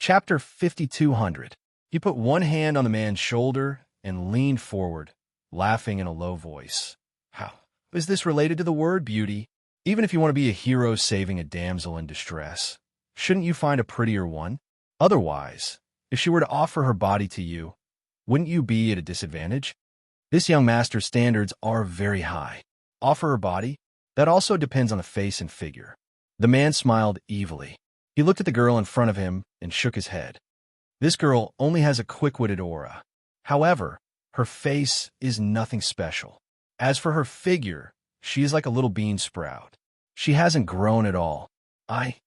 Chapter 5200. He put one hand on the man's shoulder and leaned forward, laughing in a low voice. How is this related to the word beauty? Even if you want to be a hero saving a damsel in distress, shouldn't you find a prettier one? Otherwise, if she were to offer her body to you, wouldn't you be at a disadvantage? This young master's standards are very high. Offer her body? That also depends on the face and figure. The man smiled evilly. He looked at the girl in front of him and shook his head. This girl only has a quick-witted aura. However, her face is nothing special. As for her figure, she is like a little bean sprout. She hasn't grown at all.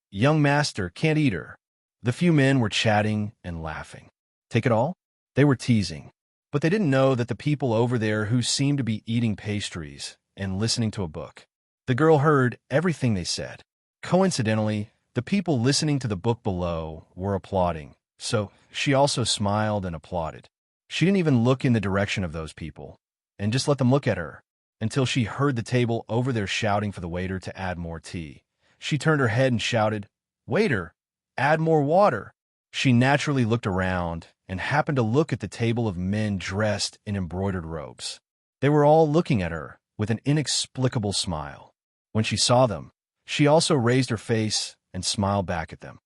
Young master, can't eat her. The few men were chatting and laughing. Take it all? They were teasing. But they didn't know that the people over there who seemed to be eating pastries and listening to a book. The girl heard everything they said. Coincidentally, the people listening to the book below were applauding, so she also smiled and applauded. She didn't even look in the direction of those people, and just let them look at her, until she heard the table over there shouting for the waiter to add more tea. She turned her head and shouted, "Waiter, add more water." She naturally looked around and happened to look at the table of men dressed in embroidered robes. They were all looking at her with an inexplicable smile. When she saw them, she also raised her face and smiled back at them.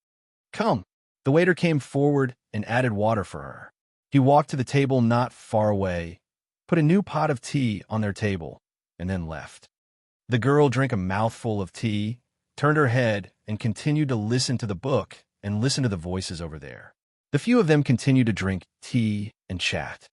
"Come." The waiter came forward and added water for her. He walked to the table not far away, put a new pot of tea on their table, and then left. The girl drank a mouthful of tea, turned her head, and continued to listen to the book and listen to the voices over there. The few of them continued to drink tea and chat.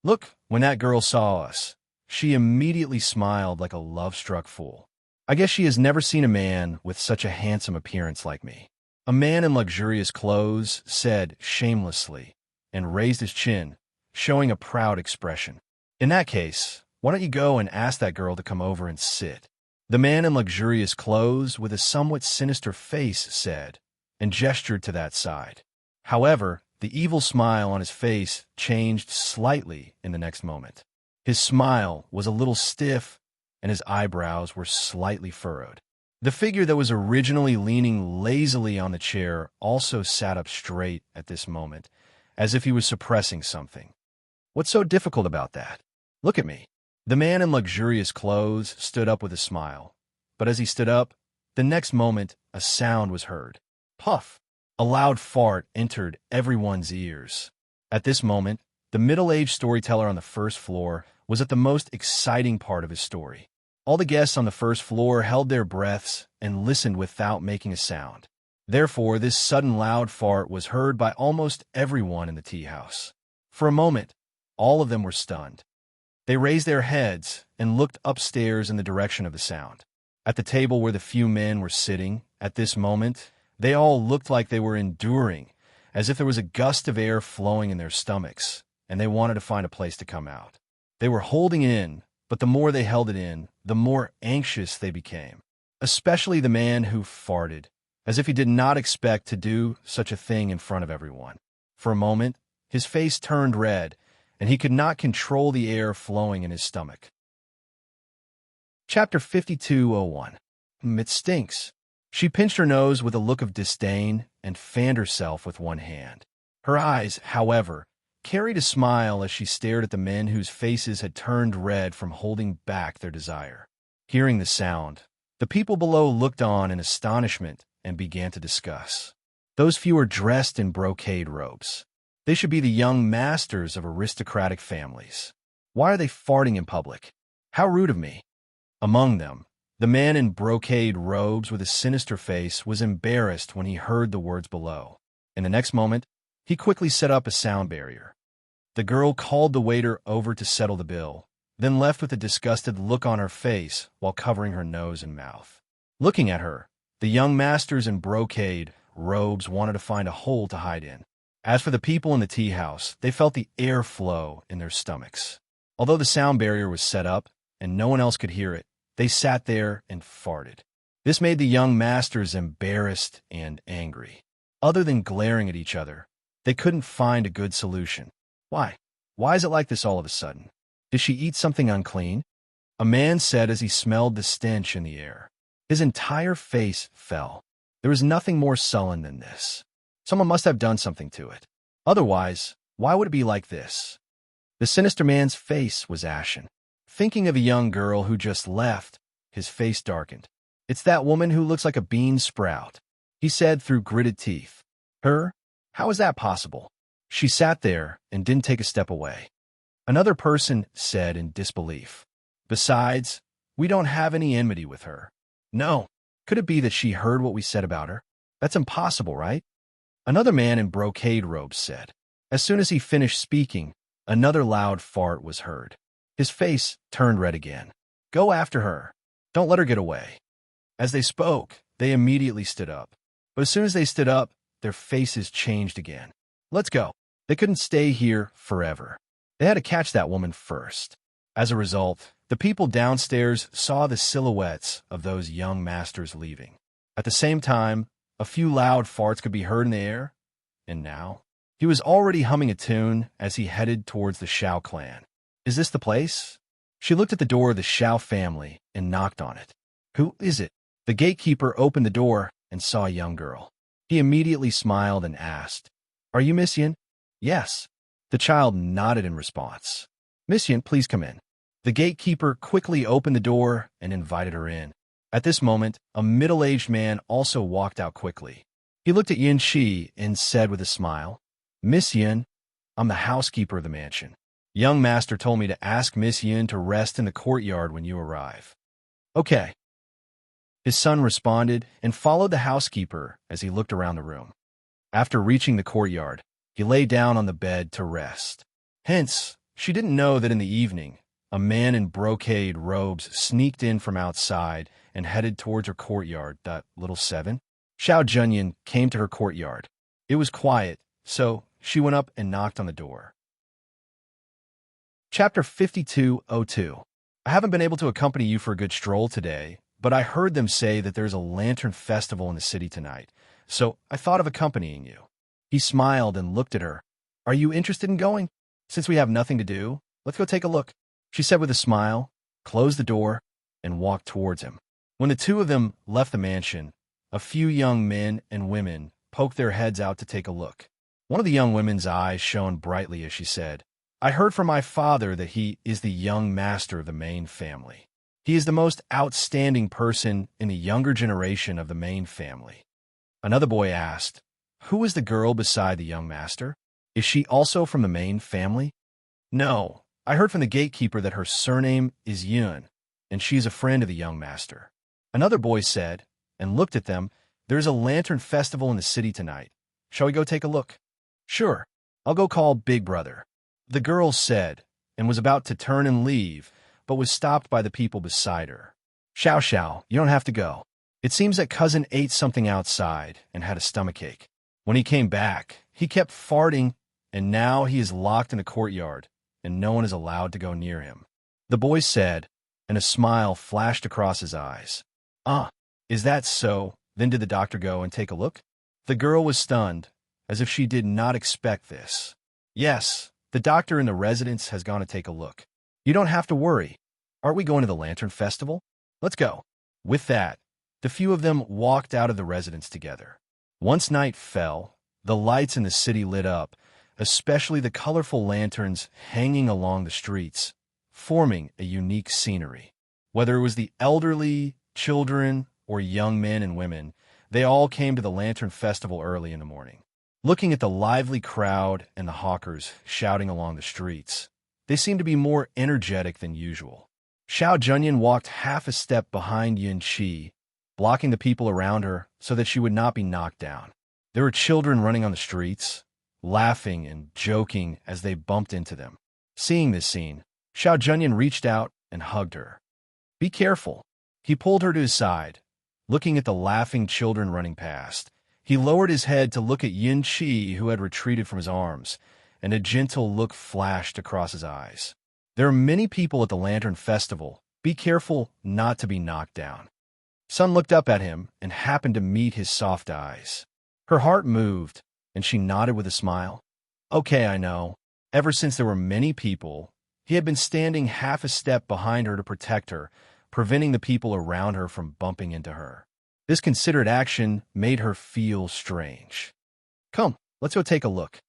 "Look, when that girl saw us, she immediately smiled like a love-struck fool. I guess she has never seen a man with such a handsome appearance like me." A man in luxurious clothes said shamelessly and raised his chin, showing a proud expression. "In that case, why don't you go and ask that girl to come over and sit?" The man in luxurious clothes with a somewhat sinister face said, and gestured to that side. However, the evil smile on his face changed slightly in the next moment. His smile was a little stiff, and his eyebrows were slightly furrowed. The figure that was originally leaning lazily on the chair also sat up straight at this moment, as if he was suppressing something. "What's so difficult about that? Look at me." The man in luxurious clothes stood up with a smile, but as he stood up, the next moment a sound was heard. Puff! A loud fart entered everyone's ears. At this moment, the middle-aged storyteller on the first floor was at the most exciting part of his story. All the guests on the first floor held their breaths and listened without making a sound. Therefore, this sudden loud fart was heard by almost everyone in the tea house. For a moment, all of them were stunned. They raised their heads and looked upstairs in the direction of the sound. At the table where the few men were sitting, at this moment, they all looked like they were enduring, as if there was a gust of air flowing in their stomachs, and they wanted to find a place to come out. They were holding in, but the more they held it in, the more anxious they became, especially the man who farted, as if he did not expect to do such a thing in front of everyone. For a moment, his face turned red, and he could not control the air flowing in his stomach. Chapter 5201. It stinks. She pinched her nose with a look of disdain and fanned herself with one hand. Her eyes, however, carried a smile as she stared at the men whose faces had turned red from holding back their desire. Hearing the sound, the people below looked on in astonishment and began to discuss. Those few were dressed in brocade robes. They should be the young masters of aristocratic families. Why are they farting in public? How rude of me. Among them, the man in brocade robes with a sinister face was embarrassed when he heard the words below. In the next moment, he quickly set up a sound barrier. The girl called the waiter over to settle the bill, then left with a disgusted look on her face while covering her nose and mouth. Looking at her, the young masters in brocade robes wanted to find a hole to hide in. As for the people in the tea house, they felt the air flow in their stomachs. Although the sound barrier was set up and no one else could hear it, they sat there and farted. This made the young masters embarrassed and angry. Other than glaring at each other, they couldn't find a good solution. Why? Why is it like this all of a sudden? Did she eat something unclean? A man said as he smelled the stench in the air. His entire face fell. There was nothing more sullen than this. Someone must have done something to it. Otherwise, why would it be like this? The sinister man's face was ashen. Thinking of a young girl who just left, his face darkened. It's that woman who looks like a bean sprout, he said through gritted teeth. Her? How is that possible? She sat there and didn't take a step away. Another person said in disbelief. Besides, we don't have any enmity with her. No. Could it be that she heard what we said about her? That's impossible, right? Another man in brocade robes said. As soon as he finished speaking, another loud fart was heard. His face turned red again. Go after her. Don't let her get away. As they spoke, they immediately stood up. But as soon as they stood up, their faces changed again. Let's go. They couldn't stay here forever. They had to catch that woman first. As a result, the people downstairs saw the silhouettes of those young masters leaving. At the same time, a few loud farts could be heard in the air. And now, he was already humming a tune as he headed towards the Shao clan. Is this the place? She looked at the door of the Shao family and knocked on it. Who is it? The gatekeeper opened the door and saw a young girl. He immediately smiled and asked, Are you Miss Yin? Yes. The child nodded in response. Miss Yin, please come in. The gatekeeper quickly opened the door and invited her in. At this moment, a middle-aged man also walked out quickly. He looked at Yin Shi and said with a smile, Miss Yin, I'm the housekeeper of the mansion. Young master told me to ask Miss Yin to rest in the courtyard when you arrive. Okay. His son responded and followed the housekeeper as he looked around the room. After reaching the courtyard, he lay down on the bed to rest. Hence, she didn't know that in the evening, a man in brocade robes sneaked in from outside and headed towards her courtyard. Little 7. Xiao Junyan came to her courtyard. It was quiet, so she went up and knocked on the door. Chapter 5202. I haven't been able to accompany you for a good stroll today, but I heard them say that there's a lantern festival in the city tonight, so I thought of accompanying you. He smiled and looked at her. Are you interested in going? Since we have nothing to do, let's go take a look, she said with a smile, closed the door, and walked towards him. When the two of them left the mansion, a few young men and women poked their heads out to take a look. One of the young women's eyes shone brightly as she said, I heard from my father that he is the young master of the Main family. He is the most outstanding person in the younger generation of the Main family. Another boy asked, Who is the girl beside the young master? Is she also from the Main family? No, I heard from the gatekeeper that her surname is Yun, and she is a friend of the young master. Another boy said, and looked at them, There is a lantern festival in the city tonight. Shall we go take a look? Sure, I'll go call Big Brother. The girl said, and was about to turn and leave, but was stopped by the people beside her. Xiao, you don't have to go. It seems that cousin ate something outside and had a stomachache. When he came back, he kept farting, and now he is locked in a courtyard, and no one is allowed to go near him. The boy said, and a smile flashed across his eyes. Is that so? Then did the doctor go and take a look? The girl was stunned, as if she did not expect this. Yes, the doctor in the residence has gone to take a look. You don't have to worry. Aren't we going to the Lantern Festival? Let's go. With that, the few of them walked out of the residence together. Once night fell, the lights in the city lit up, especially the colorful lanterns hanging along the streets, forming a unique scenery. Whether it was the elderly, children, or young men and women, they all came to the Lantern Festival early in the morning. Looking at the lively crowd and the hawkers shouting along the streets, they seemed to be more energetic than usual. Xiao Junyan walked half a step behind Yin Shi, blocking the people around her so that she would not be knocked down. There were children running on the streets, laughing and joking as they bumped into them. Seeing this scene, Xiao Junyan reached out and hugged her. Be careful. He pulled her to his side, looking at the laughing children running past. He lowered his head to look at Yin Shi, who had retreated from his arms, and a gentle look flashed across his eyes. There are many people at the Lantern Festival. Be careful not to be knocked down. Sun looked up at him and happened to meet his soft eyes. Her heart moved, and she nodded with a smile. Okay, I know. Ever since there were many people, he had been standing half a step behind her to protect her, preventing the people around her from bumping into her. This considerate action made her feel strange. Come, let's go take a look.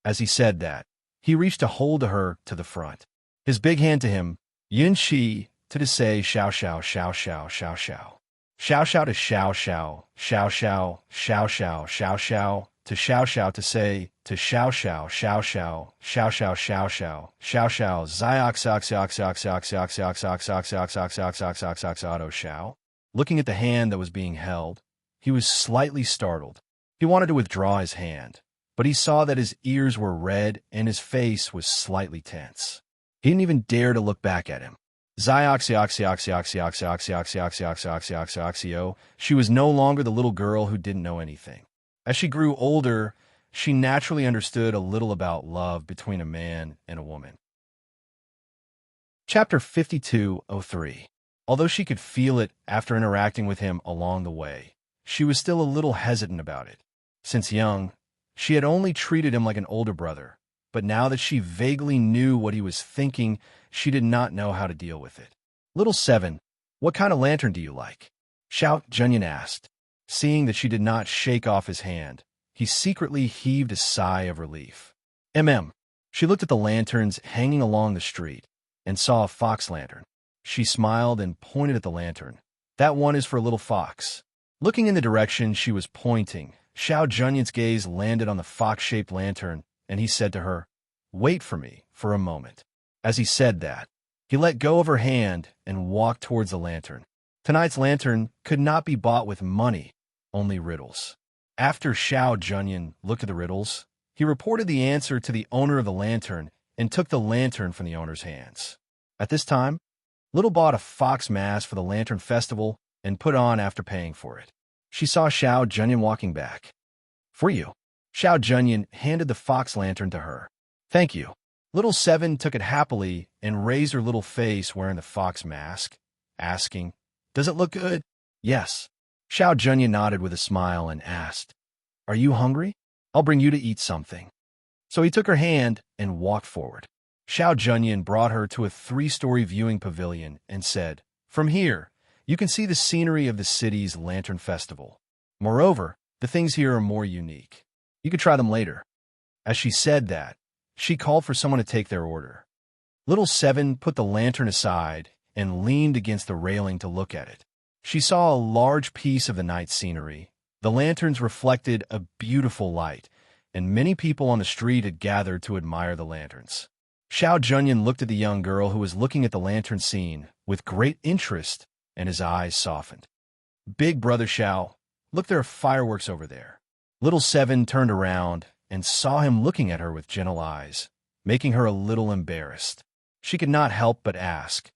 As he said that, he reached to hold her to the front. His big hand to him, yin shi, to say xiao xiao xiao xiao xiao xiao. Xiao xiao to xiao xiao, xiao xiao, xiao xiao, xiao xiao, to xiao xiao to say, to xiao xiao, xiao xiao, xiao xiao, xiao xiao, xiao xiao, ziox ox ox ox ox ox ox ox ox ox ox ox ox ox ox auto xiao. Looking at the hand that was being held, he was slightly startled. He wanted to withdraw his hand, but he saw that his ears were red and his face was slightly tense. He didn't even dare to look back at him. Zioxioxioxioxioxioxioxioxioxioxioxio. She was no longer the little girl who didn't know anything. As she grew older, she naturally understood a little about love between a man and a woman. Chapter 52:03. Although she could feel it after interacting with him along the way, she was still a little hesitant about it. Since young, she had only treated him like an older brother, but now that she vaguely knew what he was thinking, she did not know how to deal with it. Little 7, what kind of lantern do you like? Xiao Junyan asked. Seeing that she did not shake off his hand, he secretly heaved a sigh of relief. She looked at the lanterns hanging along the street and saw a fox lantern. She smiled and pointed at the lantern. That one is for a little fox. Looking in the direction she was pointing, Xiao Junyan's gaze landed on the fox-shaped lantern, and he said to her, "Wait for me for a moment." As he said that, he let go of her hand and walked towards the lantern. Tonight's lantern could not be bought with money, only riddles. After Xiao Junyan looked at the riddles, he reported the answer to the owner of the lantern and took the lantern from the owner's hands. At this time, Little bought a fox mask for the Lantern Festival and put on after paying for it. She saw Xiao Junyan walking back. "For you." Xiao Junyan handed the fox lantern to her. "Thank you." Little 7 took it happily and raised her little face wearing the fox mask, asking, "Does it look good?" "Yes." Xiao Junyan nodded with a smile and asked, "Are you hungry? I'll bring you to eat something." So he took her hand and walked forward. Xiao Junyan brought her to a 3-story viewing pavilion and said, "From here, you can see the scenery of the city's Lantern Festival. Moreover, the things here are more unique. You could try them later." As she said that, she called for someone to take their order. Little 7 put the lantern aside and leaned against the railing to look at it. She saw a large piece of the night scenery. The lanterns reflected a beautiful light, and many people on the street had gathered to admire the lanterns. Xiao Junyan looked at the young girl who was looking at the lantern scene with great interest, and his eyes softened. "Big brother Xiao, look, there are fireworks over there." Little 7 turned around and saw him looking at her with gentle eyes, making her a little embarrassed. She could not help but ask,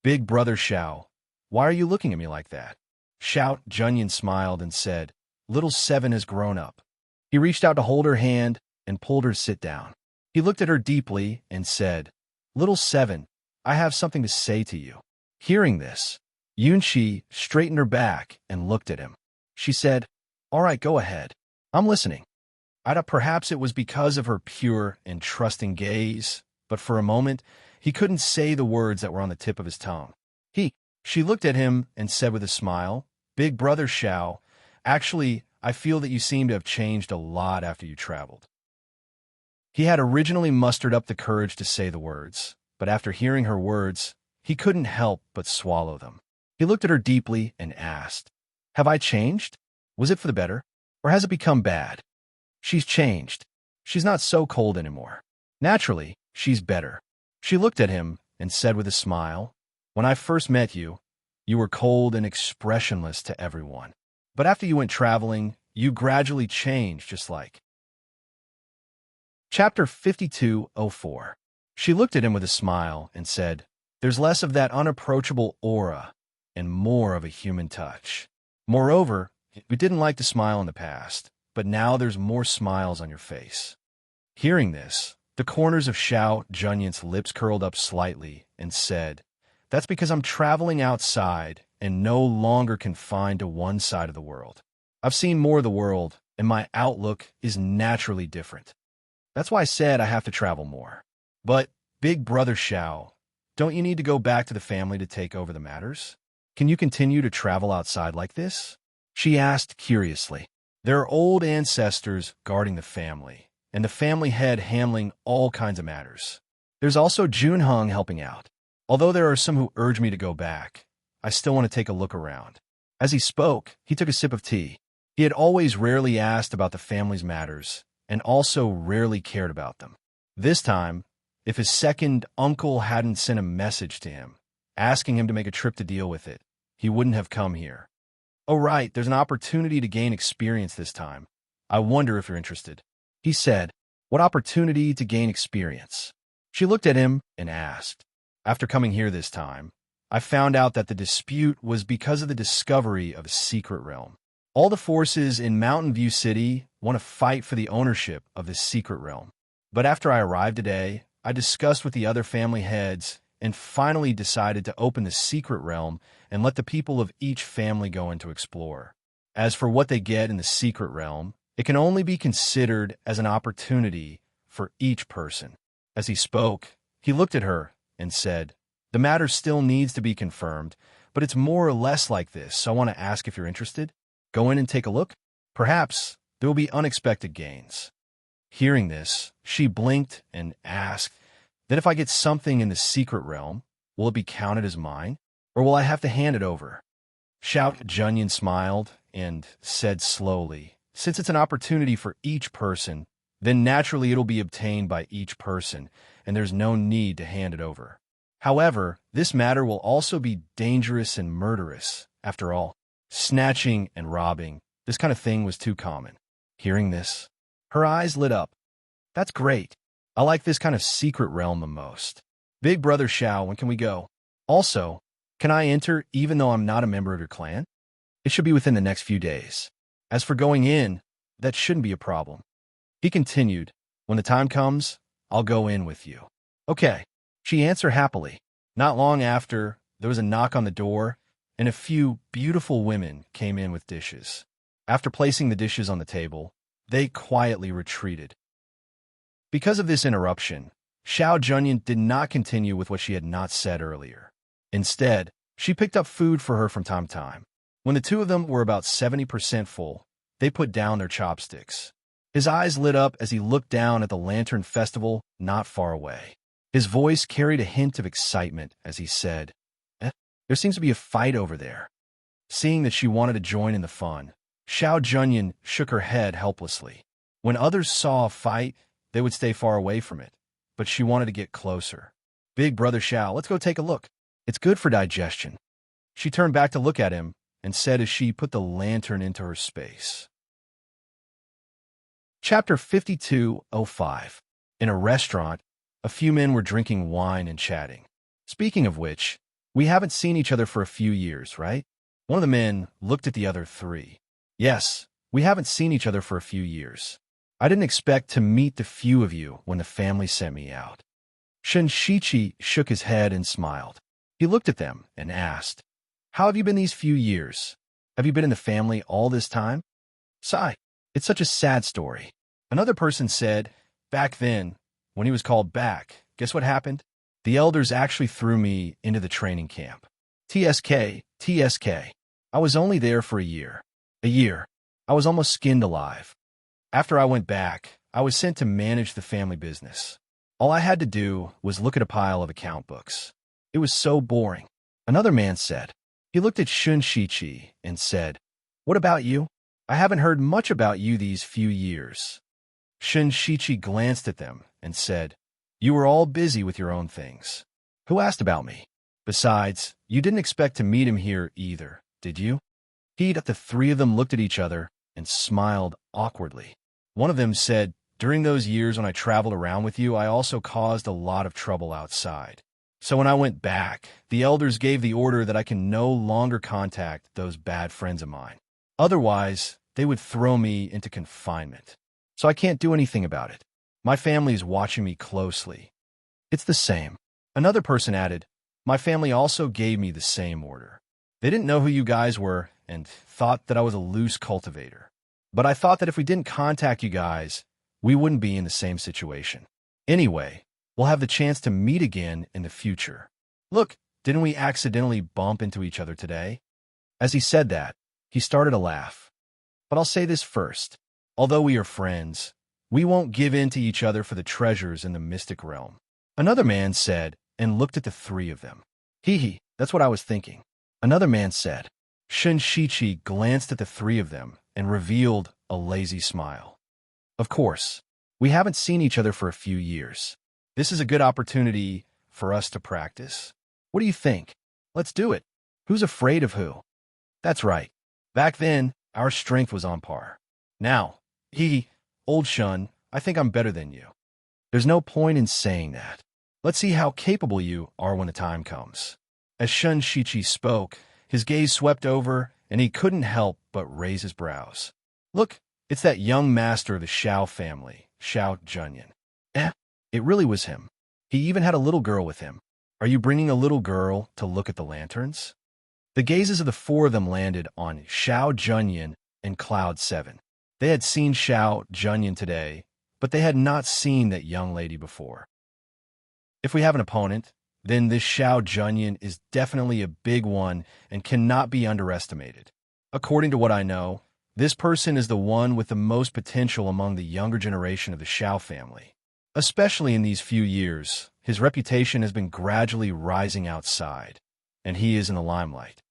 "Big brother Xiao, why are you looking at me like that?" Xiao Junyan smiled and said, "Little 7 has grown up." He reached out to hold her hand and pulled her to sit down. He looked at her deeply and said, "Little 7, I have something to say to you." Hearing this, Yunqi straightened her back and looked at him. She said, "All right, go ahead. I'm listening." Perhaps it was because of her pure and trusting gaze, but for a moment, he couldn't say the words that were on the tip of his tongue. She looked at him and said with a smile, "Big brother Xiao, actually, I feel that you seem to have changed a lot after you traveled." He had originally mustered up the courage to say the words, but after hearing her words, he couldn't help but swallow them. He looked at her deeply and asked, "Have I changed? Was it for the better, or has it become bad?" "She's changed. She's not so cold anymore. Naturally, she's better." She looked at him and said with a smile, "When I first met you, you were cold and expressionless to everyone. But after you went traveling, you gradually changed just like." Chapter 52:04. She looked at him with a smile and said, "There's less of that unapproachable aura and more of a human touch. Moreover, we didn't like to smile in the past, but now there's more smiles on your face." Hearing this, the corners of Xiao Junyan's lips curled up slightly and said, "That's because I'm traveling outside and no longer confined to one side of the world. I've seen more of the world, and my outlook is naturally different. That's why I said I have to travel more." "But, big brother Xiao, don't you need to go back to the family to take over the matters? Can you continue to travel outside like this?" she asked curiously. There are old ancestors guarding the family, and the family head handling all kinds of matters. There's also Junhung helping out. Although there are some who urge me to go back, I still want to take a look around. As he spoke, he took a sip of tea. He had always rarely asked about the family's matters, and also rarely cared about them. This time, if his second uncle hadn't sent a message to him, asking him to make a trip to deal with it, he wouldn't have come here. Oh right, there's an opportunity to gain experience this time. I wonder if you're interested. He said, what opportunity to gain experience? She looked at him and asked. After coming here this time, I found out that the dispute was because of the discovery of a secret realm. All the forces in Mountain View City want to fight for the ownership of this secret realm. But after I arrived today, I discussed with the other family heads and finally decided to open the secret realm and let the people of each family go in to explore. As for what they get in the secret realm, it can only be considered as an opportunity for each person. As he spoke, he looked at her and said, the matter still needs to be confirmed, but it's more or less like this, so I want to ask if you're interested. Go in and take a look. Perhaps there will be unexpected gains. Hearing this, she blinked and asked, then if I get something in the secret realm, will it be counted as mine, or will I have to hand it over? Xiao Junyan smiled and said slowly, since it's an opportunity for each person, then naturally it'll be obtained by each person, and there's no need to hand it over. However, this matter will also be dangerous and murderous. After all, snatching and robbing, this kind of thing was too common. Hearing this, her eyes lit up. That's great. I like this kind of secret realm the most. Big brother Xiao, when can we go? Also, can I enter even though I'm not a member of your clan? It should be within the next few days. As for going in, that shouldn't be a problem. He continued, when the time comes, I'll go in with you. Okay, she answered happily. Not long after, there was a knock on the door, and a few beautiful women came in with dishes. After placing the dishes on the table, they quietly retreated. Because of this interruption, Xiao Junyan did not continue with what she had not said earlier. Instead, she picked up food for her from time to time. When the two of them were about 70% full, they put down their chopsticks. His eyes lit up as he looked down at the lantern festival not far away. His voice carried a hint of excitement as he said, there seems to be a fight over there. Seeing that she wanted to join in the fun, Xiao Junyan shook her head helplessly. When others saw a fight, they would stay far away from it, but she wanted to get closer. Big brother Xiao, let's go take a look. It's good for digestion. She turned back to look at him and said as she put the lantern into her space. Chapter 52:05. In a restaurant, a few men were drinking wine and chatting. Speaking of which, we haven't seen each other for a few years, right? One of the men looked at the other three. Yes, we haven't seen each other for a few years. I didn't expect to meet the few of you when the family sent me out. Shen Shichi shook his head and smiled. He looked at them and asked, how have you been these few years? Have you been in the family all this time? Sigh, it's such a sad story. Another person said, back then, when he was called back, guess what happened? The elders actually threw me into the training camp. TSK. I was only there for a year. A year. I was almost skinned alive. After I went back, I was sent to manage the family business. All I had to do was look at a pile of account books. It was so boring. Another man said. He looked at Shun Shichi and said, what about you? I haven't heard much about you these few years. Shun Shichi glanced at them and said, you were all busy with your own things. Who asked about me? Besides, you didn't expect to meet him here either, did you? The three of them looked at each other and smiled awkwardly. One of them said, during those years when I traveled around with you, I also caused a lot of trouble outside. So when I went back, the elders gave the order that I can no longer contact those bad friends of mine. Otherwise, they would throw me into confinement. So I can't do anything about it. My family is watching me closely. It's the same. Another person added, my family also gave me the same order. They didn't know who you guys were and thought that I was a loose cultivator. But I thought that if we didn't contact you guys, we wouldn't be in the same situation. Anyway, we'll have the chance to meet again in the future. Look, didn't we accidentally bump into each other today? As he said that, he started to laugh. But I'll say this first. Although we are friends, we won't give in to each other for the treasures in the mystic realm. Another man said, and looked at the three of them. Hee, that's what I was thinking. Another man said. Shun Shichi glanced at the three of them and revealed a lazy smile. Of course, we haven't seen each other for a few years. This is a good opportunity for us to practice. What do you think? Let's do it. Who's afraid of who? That's right. Back then, our strength was on par. Now, old Shun, I think I'm better than you. There's no point in saying that. Let's see how capable you are when the time comes. As Shun Shichi spoke, his gaze swept over, and he couldn't help but raise his brows. Look, it's that young master of the Xiao family, Xiao Junyan. It really was him. He even had a little girl with him. Are you bringing a little girl to look at the lanterns? The gazes of the four of them landed on Xiao Junyan and Cloud 7. They had seen Xiao Junyan today, but they had not seen that young lady before. If we have an opponent, then this Xiao Junyan is definitely a big one and cannot be underestimated. According to what I know, this person is the one with the most potential among the younger generation of the Xiao family. Especially in these few years, his reputation has been gradually rising outside, and he is in the limelight.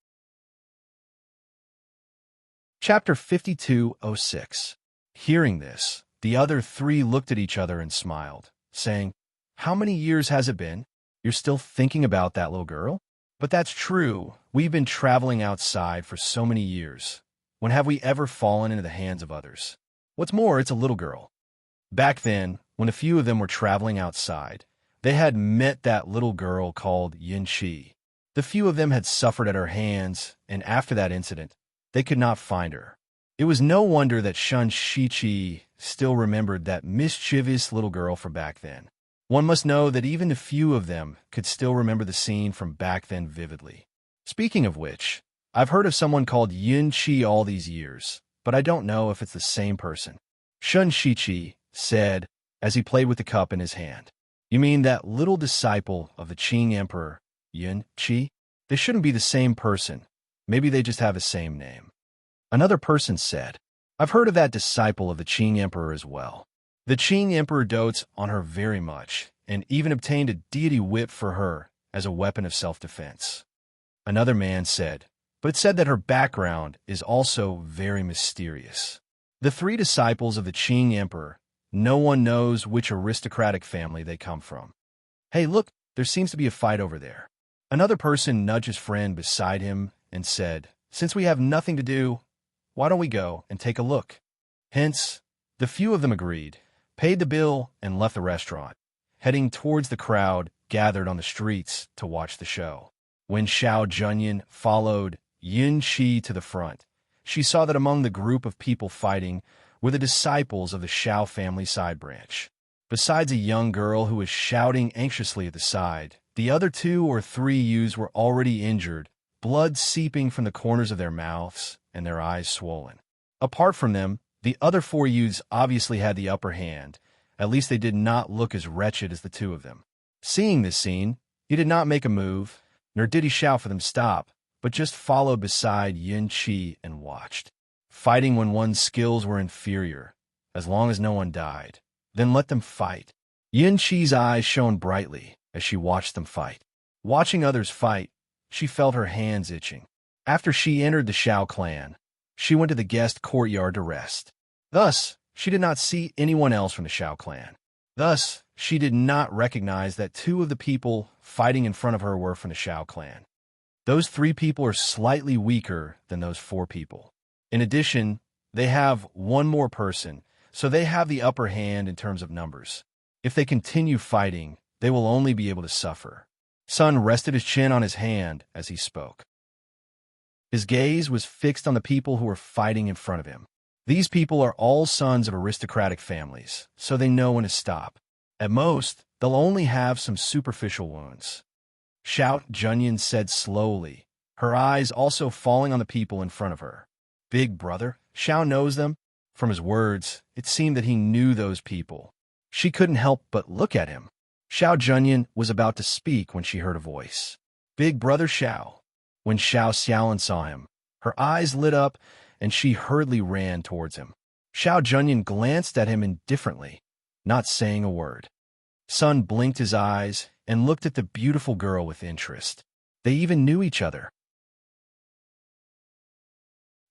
Chapter 5206. Hearing this, the other three looked at each other and smiled, saying, How many years has it been? You're still thinking about that little girl? But that's true. We've been traveling outside for so many years. When have we ever fallen into the hands of others? What's more, it's a little girl. Back then, when a few of them were traveling outside, they had met that little girl called Yin Qi. The few of them had suffered at her hands, and after that incident, they could not find her. It was no wonder that Shun Shichi still remembered that mischievous little girl from back then. One must know that even a few of them could still remember the scene from back then vividly. Speaking of which, I've heard of someone called Yin Qi all these years, but I don't know if it's the same person. Shun Shichi said as he played with the cup in his hand. You mean that little disciple of the Qing Emperor, Yin Qi? They shouldn't be the same person. Maybe they just have the same name. Another person said, I've heard of that disciple of the Qing Emperor as well. The Qing Emperor dotes on her very much, and even obtained a deity whip for her as a weapon of self-defense. Another man said, but it said that her background is also very mysterious. The three disciples of the Qing Emperor, no one knows which aristocratic family they come from. Hey, look, there seems to be a fight over there. Another person nudged his friend beside him and said, Since we have nothing to do, why don't we go and take a look? Hence, the few of them agreed, paid the bill, and left the restaurant, heading towards the crowd gathered on the streets to watch the show. When Xiao Junyan followed Yin Qi to the front, she saw that among the group of people fighting were the disciples of the Xiao family side branch. Besides a young girl who was shouting anxiously at the side, the other 2 or 3 youths were already injured, blood seeping from the corners of their mouths and their eyes swollen. Apart from them, the other 4 youths obviously had the upper hand. At least they did not look as wretched as the 2 of them. Seeing this scene, he did not make a move, nor did he shout for them to stop, but just followed beside Yin Qi and watched. Fighting when one's skills were inferior, as long as no one died, then let them fight. Yin Qi's eyes shone brightly as she watched them fight. Watching others fight, she felt her hands itching. After she entered the Xiao clan, she went to the guest courtyard to rest. Thus, she did not see anyone else from the Xiao clan. Thus, she did not recognize that 2 of the people fighting in front of her were from the Xiao clan. Those 3 people are slightly weaker than those 4 people. In addition, they have 1 more person, so they have the upper hand in terms of numbers. If they continue fighting, they will only be able to suffer. Sun rested his chin on his hand as he spoke. His gaze was fixed on the people who were fighting in front of him. These people are all sons of aristocratic families, so they know when to stop. At most, they'll only have some superficial wounds. Xiao Junyan said slowly, her eyes also falling on the people in front of her. Big brother, Xiao knows them. From his words, it seemed that he knew those people. She couldn't help but look at him. Xiao Junyan was about to speak when she heard a voice. Big brother Xiao. When Xiao Xiaolin saw him, her eyes lit up and she hurriedly ran towards him. Xiao Junyan glanced at him indifferently, not saying a word. Sun blinked his eyes and looked at the beautiful girl with interest. They even knew each other.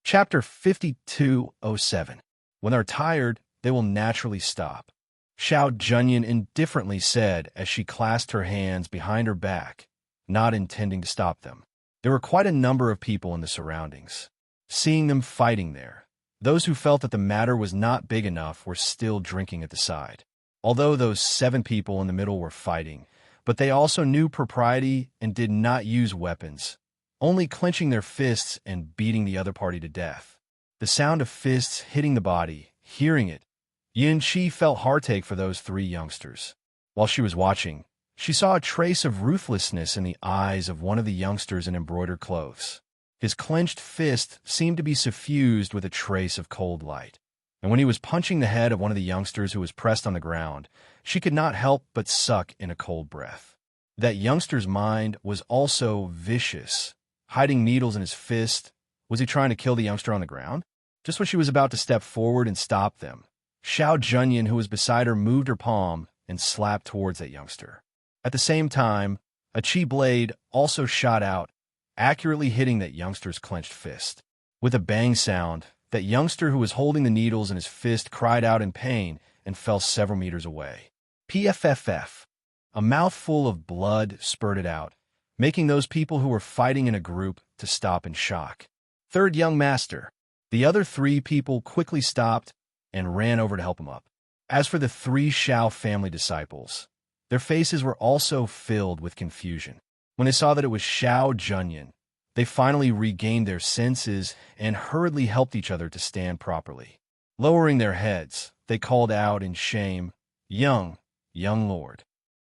Chapter 5207. When they're tired, they will naturally stop. Xiao Junyan indifferently said as she clasped her hands behind her back, not intending to stop them. There were quite a number of people in the surroundings. Seeing them fighting there, those who felt that the matter was not big enough were still drinking at the side. Although those 7 people in the middle were fighting, but they also knew propriety and did not use weapons, only clenching their fists and beating the other party to death. The sound of fists hitting the body, hearing it, Yin Qi felt heartache for those 3 youngsters. While she was watching, she saw a trace of ruthlessness in the eyes of one of the youngsters in embroidered clothes. His clenched fist seemed to be suffused with a trace of cold light. And when he was punching the head of one of the youngsters who was pressed on the ground, she could not help but suck in a cold breath. That youngster's mind was also vicious. Hiding needles in his fist, was he trying to kill the youngster on the ground? Just when she was about to step forward and stop them, Xiao Junyan, who was beside her, moved her palm and slapped towards that youngster. At the same time, a chi blade also shot out, accurately hitting that youngster's clenched fist. With a bang sound, that youngster who was holding the needles in his fist cried out in pain and fell several meters away. PFFF. A mouthful of blood spurted out, making those people who were fighting in a group to stop in shock. Third young master. The other 3 people quickly stopped and ran over to help him up. As for the 3 Xiao family disciples, their faces were also filled with confusion. When they saw that it was Xiao Junyan, they finally regained their senses and hurriedly helped each other to stand properly. Lowering their heads, they called out in shame, young lord."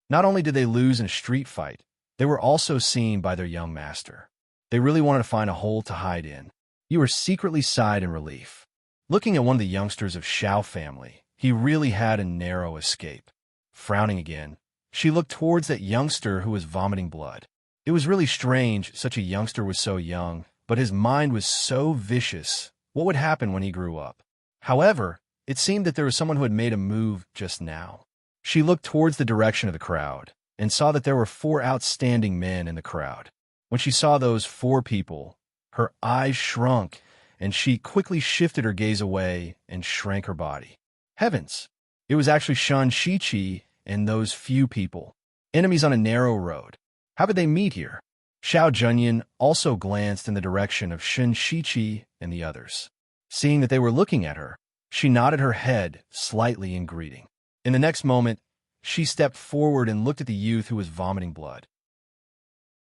Not only did they lose in a street fight, they were also seen by their young master. They really wanted to find a hole to hide in. You were secretly sighed in relief. Looking at one of the youngsters of Xiao family, he really had a narrow escape. Frowning again, she looked towards that youngster who was vomiting blood. It was really strange such a youngster was so young, but his mind was so vicious. What would happen when he grew up? However, it seemed that there was someone who had made a move just now. She looked towards the direction of the crowd and saw that there were 4 outstanding men in the crowd. When she saw those 4 people, her eyes shrunk, and she quickly shifted her gaze away and shrank her body. Heavens! It was actually Shun Shichi and those few people, enemies on a narrow road. How could they meet here? Xiao Junyan also glanced in the direction of Shun Shichi and the others. Seeing that they were looking at her, she nodded her head slightly in greeting. In the next moment, she stepped forward and looked at the youth who was vomiting blood.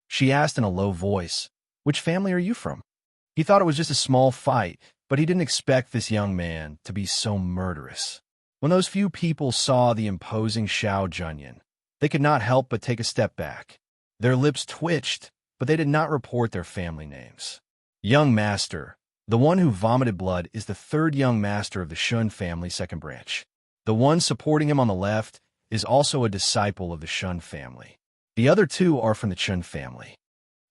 She asked in a low voice, "Which family are you from?" He thought it was just a small fight, but he didn't expect this young man to be so murderous. When those few people saw the imposing Xiao Junyan, they could not help but take a step back. Their lips twitched, but they did not report their family names. Young master, the one who vomited blood, is the 3rd young master of the Shun family 2nd branch. The one supporting him on the left is also a disciple of the Shun family. The other 2 are from the Chun family.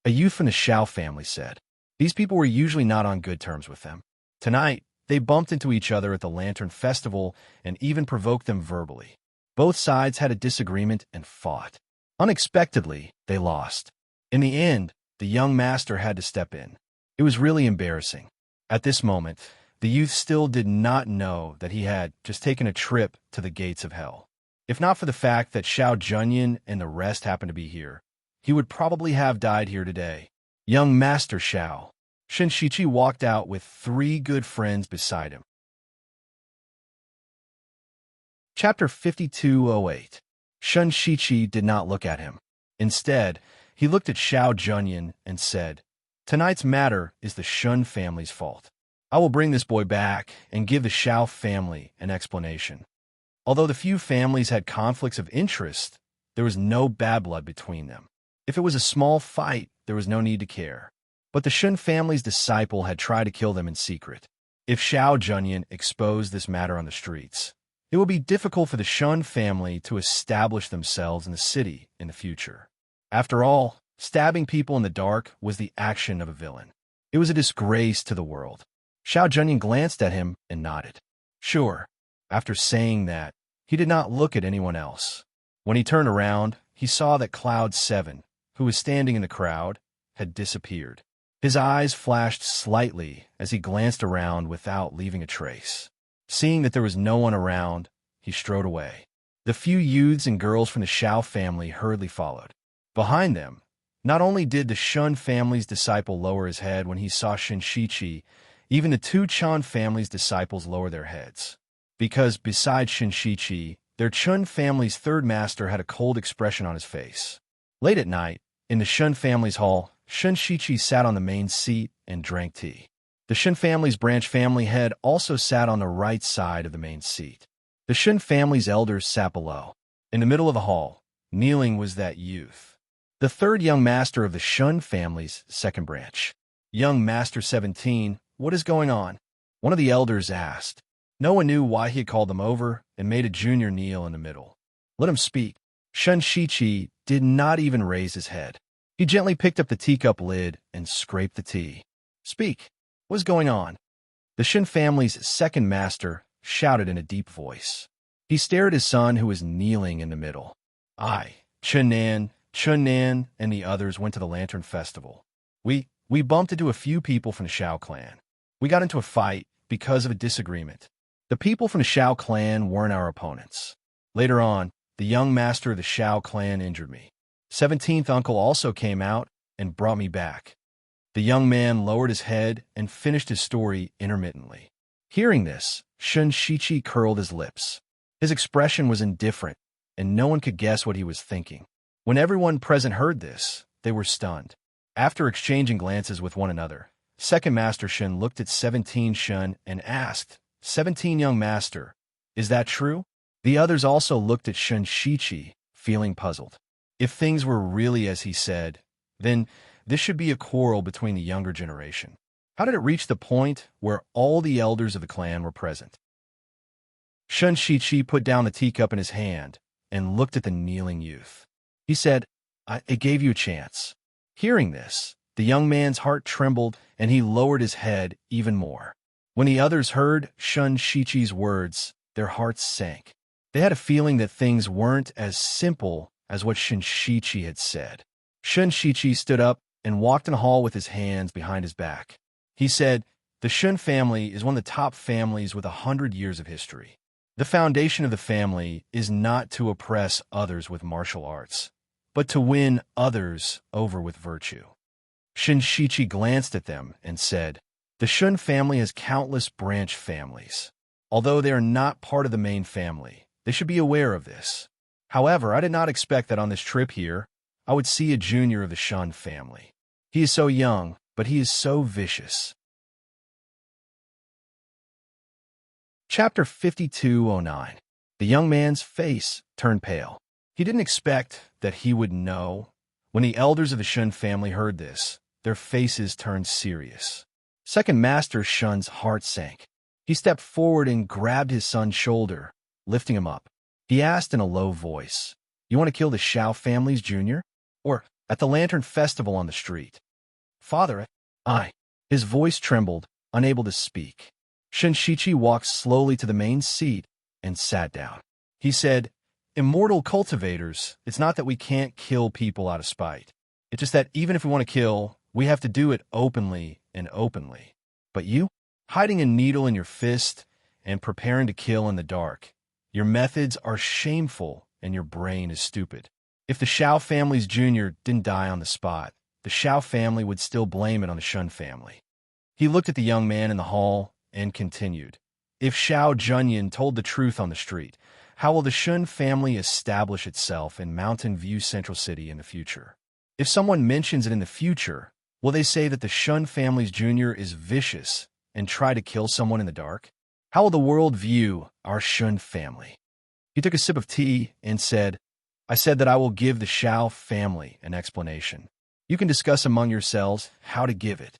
A youth from the Xiao family said. These people were usually not on good terms with them. Tonight, they bumped into each other at the Lantern Festival and even provoked them verbally. Both sides had a disagreement and fought. Unexpectedly, they lost. In the end, the young master had to step in. It was really embarrassing. At this moment, the youth still did not know that he had just taken a trip to the gates of hell. If not for the fact that Xiao Junyan and the rest happened to be here, he would probably have died here today. Young Master Xiao. Shun Shichi walked out with 3 good friends beside him. Chapter 5208. Shun Shichi did not look at him. Instead, he looked at Xiao Junyan and said, "Tonight's matter is the Shun family's fault. I will bring this boy back and give the Xiao family an explanation." Although the few families had conflicts of interest, there was no bad blood between them. If it was a small fight, there was no need to care. But the Shun family's disciple had tried to kill them in secret. If Xiao Junyan exposed this matter on the streets, it would be difficult for the Shun family to establish themselves in the city in the future. After all, stabbing people in the dark was the action of a villain. It was a disgrace to the world. Xiao Junyan glanced at him and nodded. Sure. After saying that, he did not look at anyone else. When he turned around, he saw that Cloud 7, who was standing in the crowd, had disappeared. His eyes flashed slightly as he glanced around without leaving a trace. Seeing that there was no one around, he strode away. The few youths and girls from the Xiao family hurriedly followed. Behind them, not only did the Shun family's disciple lower his head when he saw Shin Shichi, even the two Chan family's disciples lower their heads. Because besides Shin Shichi, their Chun family's third master had a cold expression on his face. Late at night, in the Shun family's hall, Shin Shichi sat on the main seat and drank tea. The Shin family's branch family head also sat on the right side of the main seat. The Shin family's elders sat below. In the middle of the hall, kneeling was that youth, the third young master of the Shun family's second branch. Young Master 17, what is going on? One of the elders asked. No one knew why he had called them over and made a junior kneel in the middle. Let him speak. Shun Shichi did not even raise his head. He gently picked up the teacup lid and scraped the tea. Speak. What is going on? The Shin family's second master shouted in a deep voice. He stared at his son who was kneeling in the middle. I, Chun-Nan, and the others went to the Lantern Festival. We bumped into a few people from the Xiao clan. We got into a fight because of a disagreement. The people from the Xiao clan weren't our opponents. Later on, the young master of the Xiao clan injured me. 17th uncle also came out and brought me back. The young man lowered his head and finished his story intermittently. Hearing this, Shun Shichi curled his lips. His expression was indifferent, and no one could guess what he was thinking. When everyone present heard this, they were stunned. After exchanging glances with one another, Second Master Shun looked at 17 Shun and asked, 17 young master, is that true? The others also looked at Shun Shichi, feeling puzzled. If things were really as he said, then this should be a quarrel between the younger generation. How did it reach the point where all the elders of the clan were present? Shun Shichi put down the teacup in his hand and looked at the kneeling youth. He said, it gave you a chance. Hearing this, the young man's heart trembled and he lowered his head even more. When the others heard Shun Shichi's words, their hearts sank. They had a feeling that things weren't as simple as what Shun Shichi had said. Shun Shichi stood up and walked in the hall with his hands behind his back. He said, the Shun family is one of the top families with 100 years of history. The foundation of the family is not to oppress others with martial arts, but to win others over with virtue. Shin Shichi glanced at them and said, the Shun family has countless branch families. Although they are not part of the main family, they should be aware of this. However, I did not expect that on this trip here, I would see a junior of the Shun family. He is so young, but he is so vicious. Chapter 5209. The young man's face turned pale. He didn't expect that he would know. When the elders of the Shun family heard this, their faces turned serious. Second Master Shun's heart sank. He stepped forward and grabbed his son's shoulder, lifting him up. He asked in a low voice, you want to kill the Xiao family's junior? Or at the Lantern Festival on the street? Father, His voice trembled, unable to speak. Shin Shichi walked slowly to the main seat and sat down. He said, Immortal cultivators, it's not that we can't kill people out of spite. It's just that even if we want to kill, we have to do it openly and openly. But you, hiding a needle in your fist and preparing to kill in the dark, your methods are shameful and your brain is stupid. If the Xiao family's junior didn't die on the spot, the Xiao family would still blame it on the Shun family. He looked at the young man in the hall and continued, if Xiao Junyan told the truth on the street, how will the Shun family establish itself in Mountain View Central City in the future? If someone mentions it in the future, will they say that the Shun family's junior is vicious and try to kill someone in the dark? How will the world view our Shun family? He took a sip of tea and said, I said that I will give the Xiao family an explanation. You can discuss among yourselves how to give it.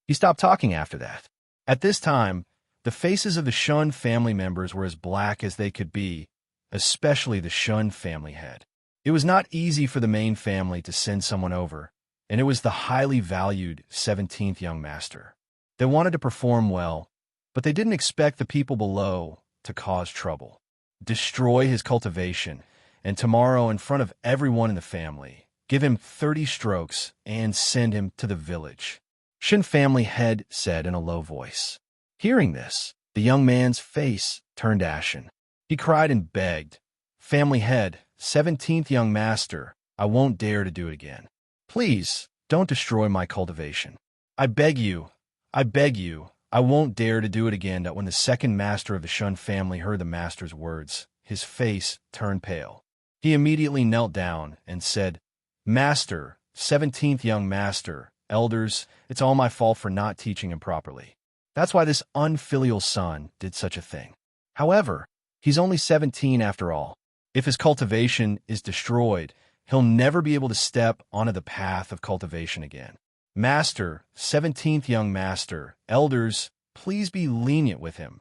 He stopped talking after that. At this time, the faces of the Shun family members were as black as they could be, especially the Shun family head. It was not easy for the main family to send someone over, and it was the highly valued 17th young master. They wanted to perform well, but they didn't expect the people below to cause trouble, destroy his cultivation, and tomorrow, in front of everyone in the family, give him 30 strokes and send him to the village. Shen family head said in a low voice. Hearing this, the young man's face turned ashen. He cried and begged, Family head, 17th young master, I won't dare to do it again. Please, don't destroy my cultivation. I beg you, I won't dare to do it again. That when the second master of the Shun family heard the master's words, his face turned pale. He immediately knelt down and said, Master, 17th young master, elders, it's all my fault for not teaching him properly. That's why this unfilial son did such a thing. However, he's only 17 after all. If his cultivation is destroyed, he'll never be able to step onto the path of cultivation again. Master, 17th young master, elders, please be lenient with him.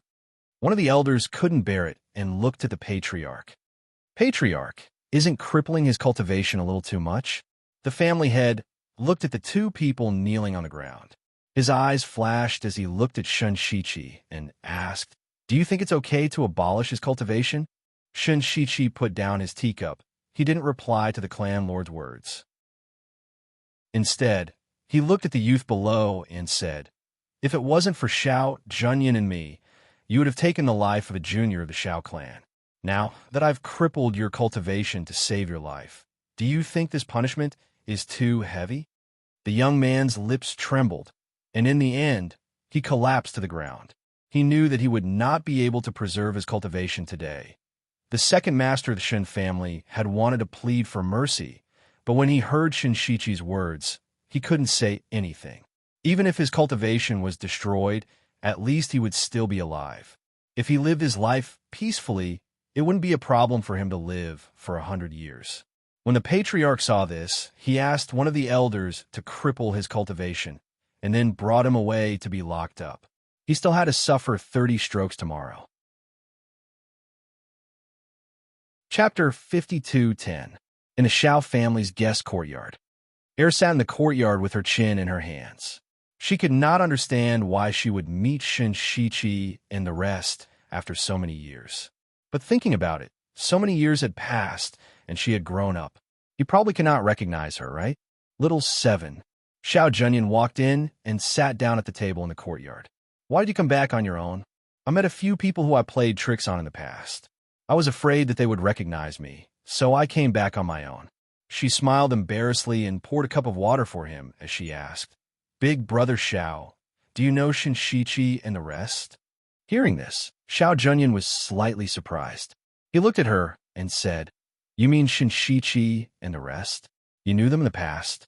One of the elders couldn't bear it and looked at the patriarch. Patriarch, isn't crippling his cultivation a little too much? The family head looked at the two people kneeling on the ground. His eyes flashed as he looked at Shun Shichi and asked, Do you think it's okay to abolish his cultivation? Shun Shichi put down his teacup. He didn't reply to the clan lord's words. Instead, he looked at the youth below and said, If it wasn't for Xiao, Junyan, and me, you would have taken the life of a junior of the Xiao clan. Now that I've crippled your cultivation to save your life, do you think this punishment is too heavy? The young man's lips trembled, and in the end, he collapsed to the ground. He knew that he would not be able to preserve his cultivation today. The second master of the Shin family had wanted to plead for mercy, but when he heard Shinshichi's words, he couldn't say anything. Even if his cultivation was destroyed, at least he would still be alive. If he lived his life peacefully, it wouldn't be a problem for him to live for 100 years. When the patriarch saw this, he asked one of the elders to cripple his cultivation, and then brought him away to be locked up. He still had to suffer 30 strokes tomorrow. Chapter 52:10. In the Xiao family's guest courtyard. Air sat in the courtyard with her chin in her hands. She could not understand why she would meet Shin Shichi and the rest after so many years. But thinking about it, so many years had passed, and she had grown up. He probably cannot recognize her, right? Little 7. Xiao Junyan walked in and sat down at the table in the courtyard. Why did you come back on your own? I met a few people who I played tricks on in the past. I was afraid that they would recognize me, so I came back on my own. She smiled embarrassedly and poured a cup of water for him as she asked, Big brother Xiao, do you know Shinshichi and the rest? Hearing this, Xiao Junyan was slightly surprised. He looked at her and said, You mean Shinshichi and the rest? You knew them in the past?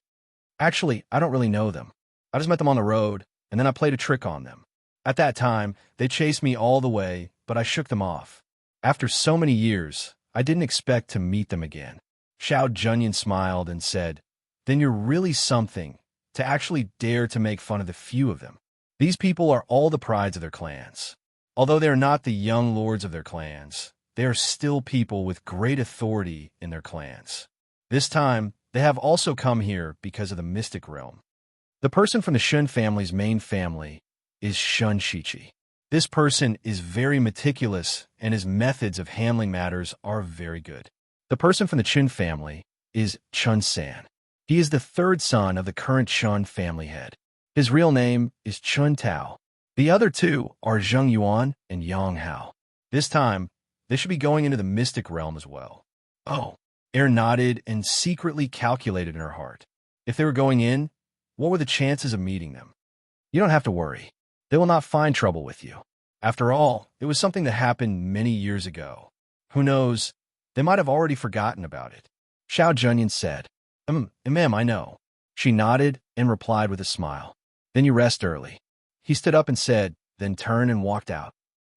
Actually, I don't really know them. I just met them on the road, and then I played a trick on them. At that time, they chased me all the way, but I shook them off. After so many years, I didn't expect to meet them again. Xiao Junyan smiled and said, Then you're really something, to actually dare to make fun of the few of them. These people are all the prides of their clans. Although they are not the young lords of their clans, they are still people with great authority in their clans. This time, they have also come here because of the mystic realm. The person from the Shun family's main family is Shun Shichi. This person is very meticulous, and his methods of handling matters are very good. The person from the Chun family is Chun San. He is the third son of the current Chun family head. His real name is Chun Tao. The other two are Zheng Yuan and Yang Hao. This time, they should be going into the mystic realm as well. Oh, Air nodded and secretly calculated in her heart. If they were going in, what were the chances of meeting them? You don't have to worry. They will not find trouble with you. After all, it was something that happened many years ago. Who knows? They might have already forgotten about it. Xiao Junyan said, Ma'am, I know. She nodded and replied with a smile. Then you rest early. He stood up and said, then turned and walked out.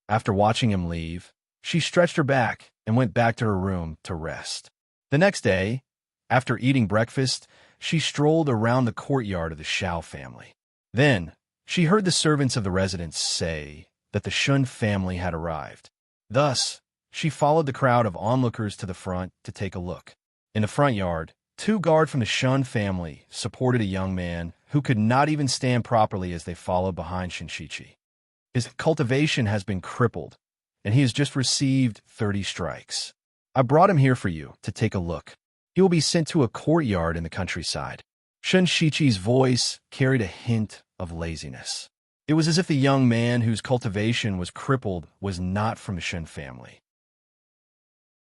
After watching him leave, she stretched her back and went back to her room to rest. The next day, after eating breakfast, she strolled around the courtyard of the Xiao family. Then, she heard the servants of the residence say that the Shun family had arrived. Thus, she followed the crowd of onlookers to the front to take a look. In the front yard, two guards from the Shun family supported a young man who could not even stand properly as they followed behind Shinshichi. His cultivation has been crippled, and he has just received 30 strikes. I brought him here for you to take a look. He will be sent to a courtyard in the countryside. Shinshichi's voice carried a hint of laziness. It was as if the young man whose cultivation was crippled was not from the Shun family.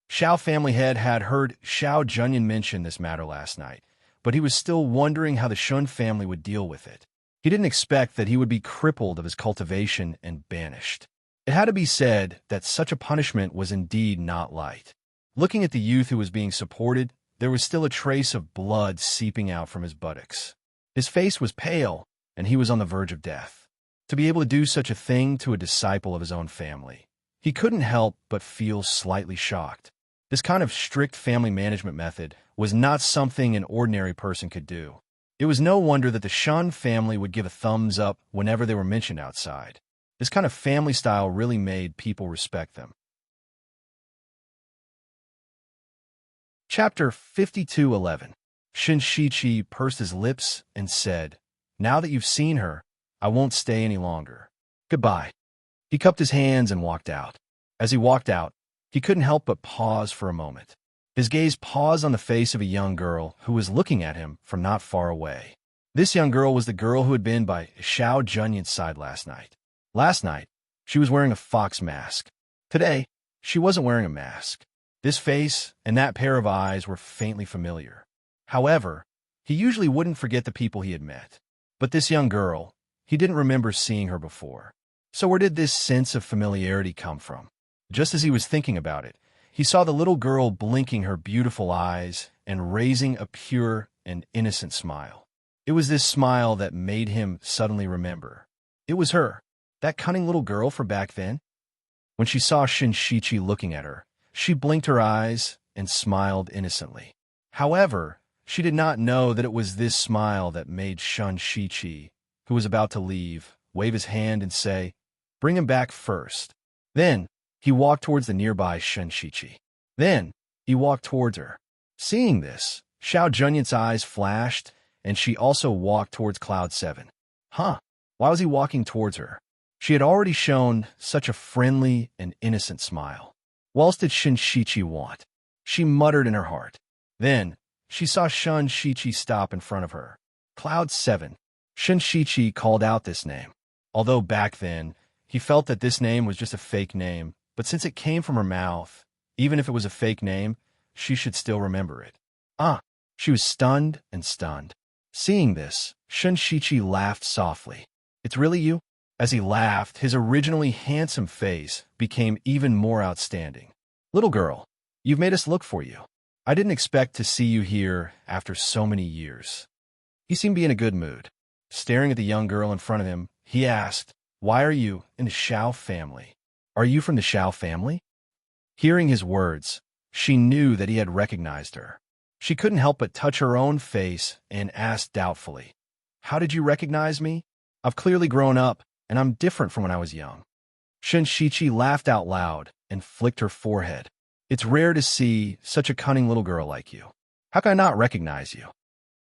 Xiao family head had heard Xiao Junyan mention this matter last night, but he was still wondering how the Shun family would deal with it. He didn't expect that he would be crippled of his cultivation and banished. It had to be said that such a punishment was indeed not light. Looking at the youth who was being supported, there was still a trace of blood seeping out from his buttocks. His face was pale, and he was on the verge of death. To be able to do such a thing to a disciple of his own family, he couldn't help but feel slightly shocked. This kind of strict family management method was not something an ordinary person could do. It was no wonder that the Shun family would give a thumbs up whenever they were mentioned outside. This kind of family style really made people respect them. Chapter 52:11. Shinshichi pursed his lips and said, "Now that you've seen her, I won't stay any longer. Goodbye." He cupped his hands and walked out. As he walked out, he couldn't help but pause for a moment. His gaze paused on the face of a young girl who was looking at him from not far away. This young girl was the girl who had been by Xiao Junyan's side last night. Last night, she was wearing a fox mask. Today, she wasn't wearing a mask. This face and that pair of eyes were faintly familiar. However, he usually wouldn't forget the people he had met. But this young girl, he didn't remember seeing her before. So where did this sense of familiarity come from? Just as he was thinking about it, he saw the little girl blinking her beautiful eyes and raising a pure and innocent smile. It was this smile that made him suddenly remember. It was her, that cunning little girl from back then. When she saw Shinshichi looking at her, she blinked her eyes and smiled innocently. However, she did not know that it was this smile that made Shinshichi, who was about to leave, wave his hand and say, "Bring him back first." Then, he walked towards the nearby Shinshichi. Then, he walked towards her. Seeing this, Xiao Junyan's eyes flashed, and she also walked towards Cloud 7. Why was he walking towards her? She had already shown such a friendly and innocent smile. What else did Shinshichi want? She muttered in her heart. Then, she saw Shinshichi stop in front of her. Cloud 7. Shinshichi called out this name. Although back then, he felt that this name was just a fake name, but since it came from her mouth, even if it was a fake name, she should still remember it. She was stunned and stunned. Seeing this, Shinshichi laughed softly. "It's really you?" As he laughed, his originally handsome face became even more outstanding. "Little girl, you've made us look for you. I didn't expect to see you here after so many years." He seemed to be in a good mood. Staring at the young girl in front of him, he asked, "Why are you in the Xiao family? Are you from the Xiao family?" Hearing his words, she knew that he had recognized her. She couldn't help but touch her own face and asked doubtfully, "How did you recognize me? I've clearly grown up, and I'm different from when I was young." Shinshichi laughed out loud and flicked her forehead. "It's rare to see such a cunning little girl like you. How can I not recognize you?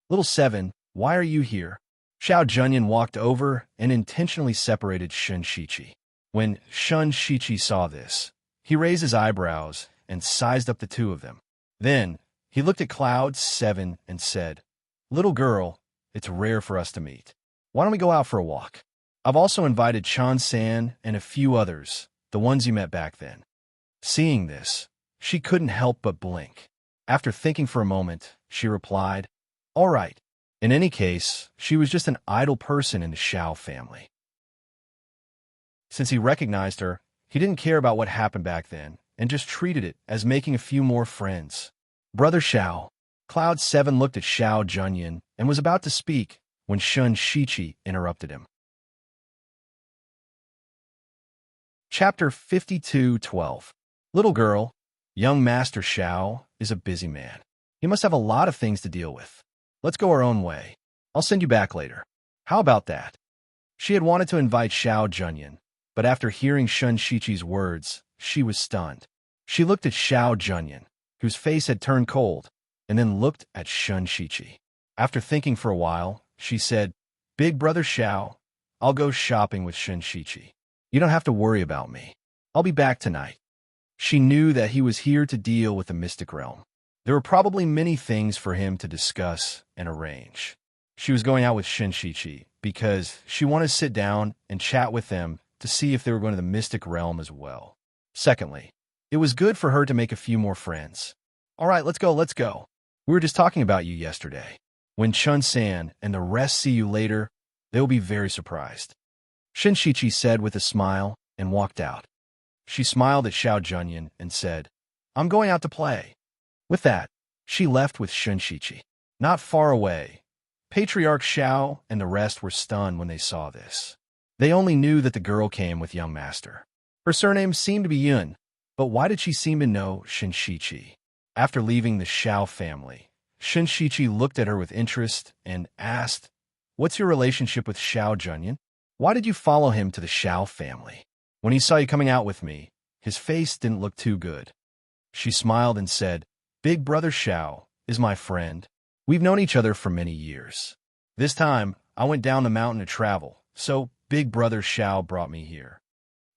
Little 7, why are you here?" Xiao Junyan walked over and intentionally separated Shinshichi. When Shinshichi saw this, he raised his eyebrows and sized up the two of them. Then, he looked at Cloud 7 and said, "Little girl, it's rare for us to meet. Why don't we go out for a walk? I've also invited Chan-san and a few others, the ones you met back then." Seeing this, she couldn't help but blink. After thinking for a moment, she replied, "All right." In any case, she was just an idle person in the Xiao family. Since he recognized her, he didn't care about what happened back then and just treated it as making a few more friends. "Brother Xiao." Cloud 7 looked at Xiao Junyan and was about to speak when Shinshichi interrupted him. Chapter 52:12. Little girl, young Master Xiao is a busy man. He must have a lot of things to deal with. Let's go our own way. I'll send you back later. How about that? She had wanted to invite Xiao Junyan, but after hearing Shinshichi's words, she was stunned. She looked at Xiao Junyan, whose face had turned cold, and then looked at Shinshichi. After thinking for a while, she said, Big brother Xiao, I'll go shopping with Shinshichi. You don't have to worry about me. I'll be back tonight. She knew that he was here to deal with the mystic realm. There were probably many things for him to discuss and arrange. She was going out with Shinshichi because she wanted to sit down and chat with them to see if they were going to the mystic realm as well. Secondly, it was good for her to make a few more friends. All right, let's go, let's go. We were just talking about you yesterday. When Chun-san and the rest see you later, they'll be very surprised. Shinshichi said with a smile and walked out. She smiled at Xiao Junyan and said, I'm going out to play. With that, she left with Shinshichi. Not far away, Patriarch Xiao and the rest were stunned when they saw this. They only knew that the girl came with young master. Her surname seemed to be Yun, but why did she seem to know Shinshichi? After leaving the Xiao family, Shinshichi looked at her with interest and asked, What's your relationship with Xiao Junyan? Why did you follow him to the Xiao family? When he saw you coming out with me, his face didn't look too good. She smiled and said, Big brother Xiao is my friend. We've known each other for many years. This time, I went down the mountain to travel, so Big brother Xiao brought me here.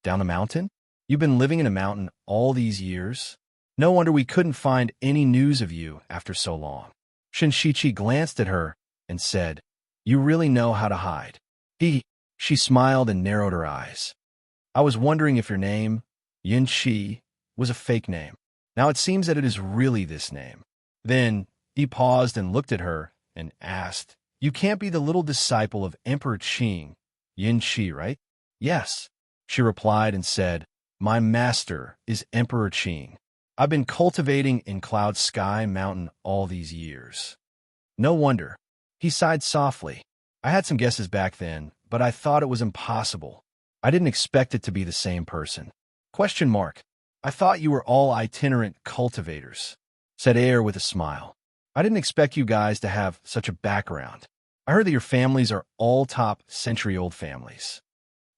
Down the mountain? You've been living in a mountain all these years? No wonder we couldn't find any news of you after so long. Shinshichi glanced at her and said, You really know how to hide. She smiled and narrowed her eyes. I was wondering if your name, Yin Shi, was a fake name. Now it seems that it is really this name. Then he paused and looked at her and asked, You can't be the little disciple of Emperor Qing, Yin Shi, right? Yes, she replied and said, My master is Emperor Qing. I've been cultivating in Cloud Sky Mountain all these years. No wonder. He sighed softly. I had some guesses back then, but I thought it was impossible. I didn't expect it to be the same person. Question mark. I thought you were all itinerant cultivators, said Air with a smile. I didn't expect you guys to have such a background. I heard that your families are all top century-old families.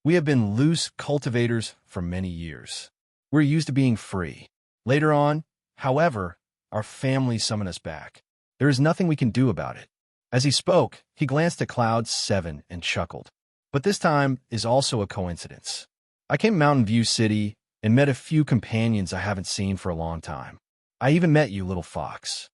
We have been loose cultivators for many years. We're used to being free. Later on, however, our families summon us back. There is nothing we can do about it. As he spoke, he glanced at Cloud 7 and chuckled. But this time is also a coincidence. I came to Mountain View City and met a few companions I haven't seen for a long time. I even met you, little fox.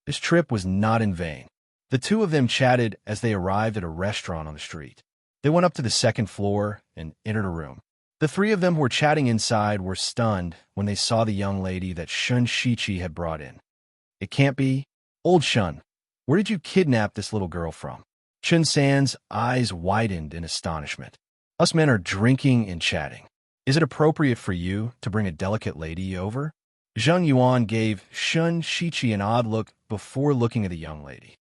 This trip was not in vain. The two of them chatted as they arrived at a restaurant on the street. They went up to the second floor and entered a room. The three of them who were chatting inside were stunned when they saw the young lady that Shinshichi had brought in. It can't be. Old Shun, where did you kidnap this little girl from? Chun-san's eyes widened in astonishment. Us men are drinking and chatting. Is it appropriate for you to bring a delicate lady over? Zheng Yuan gave Shinshichi an odd look before looking at the young lady.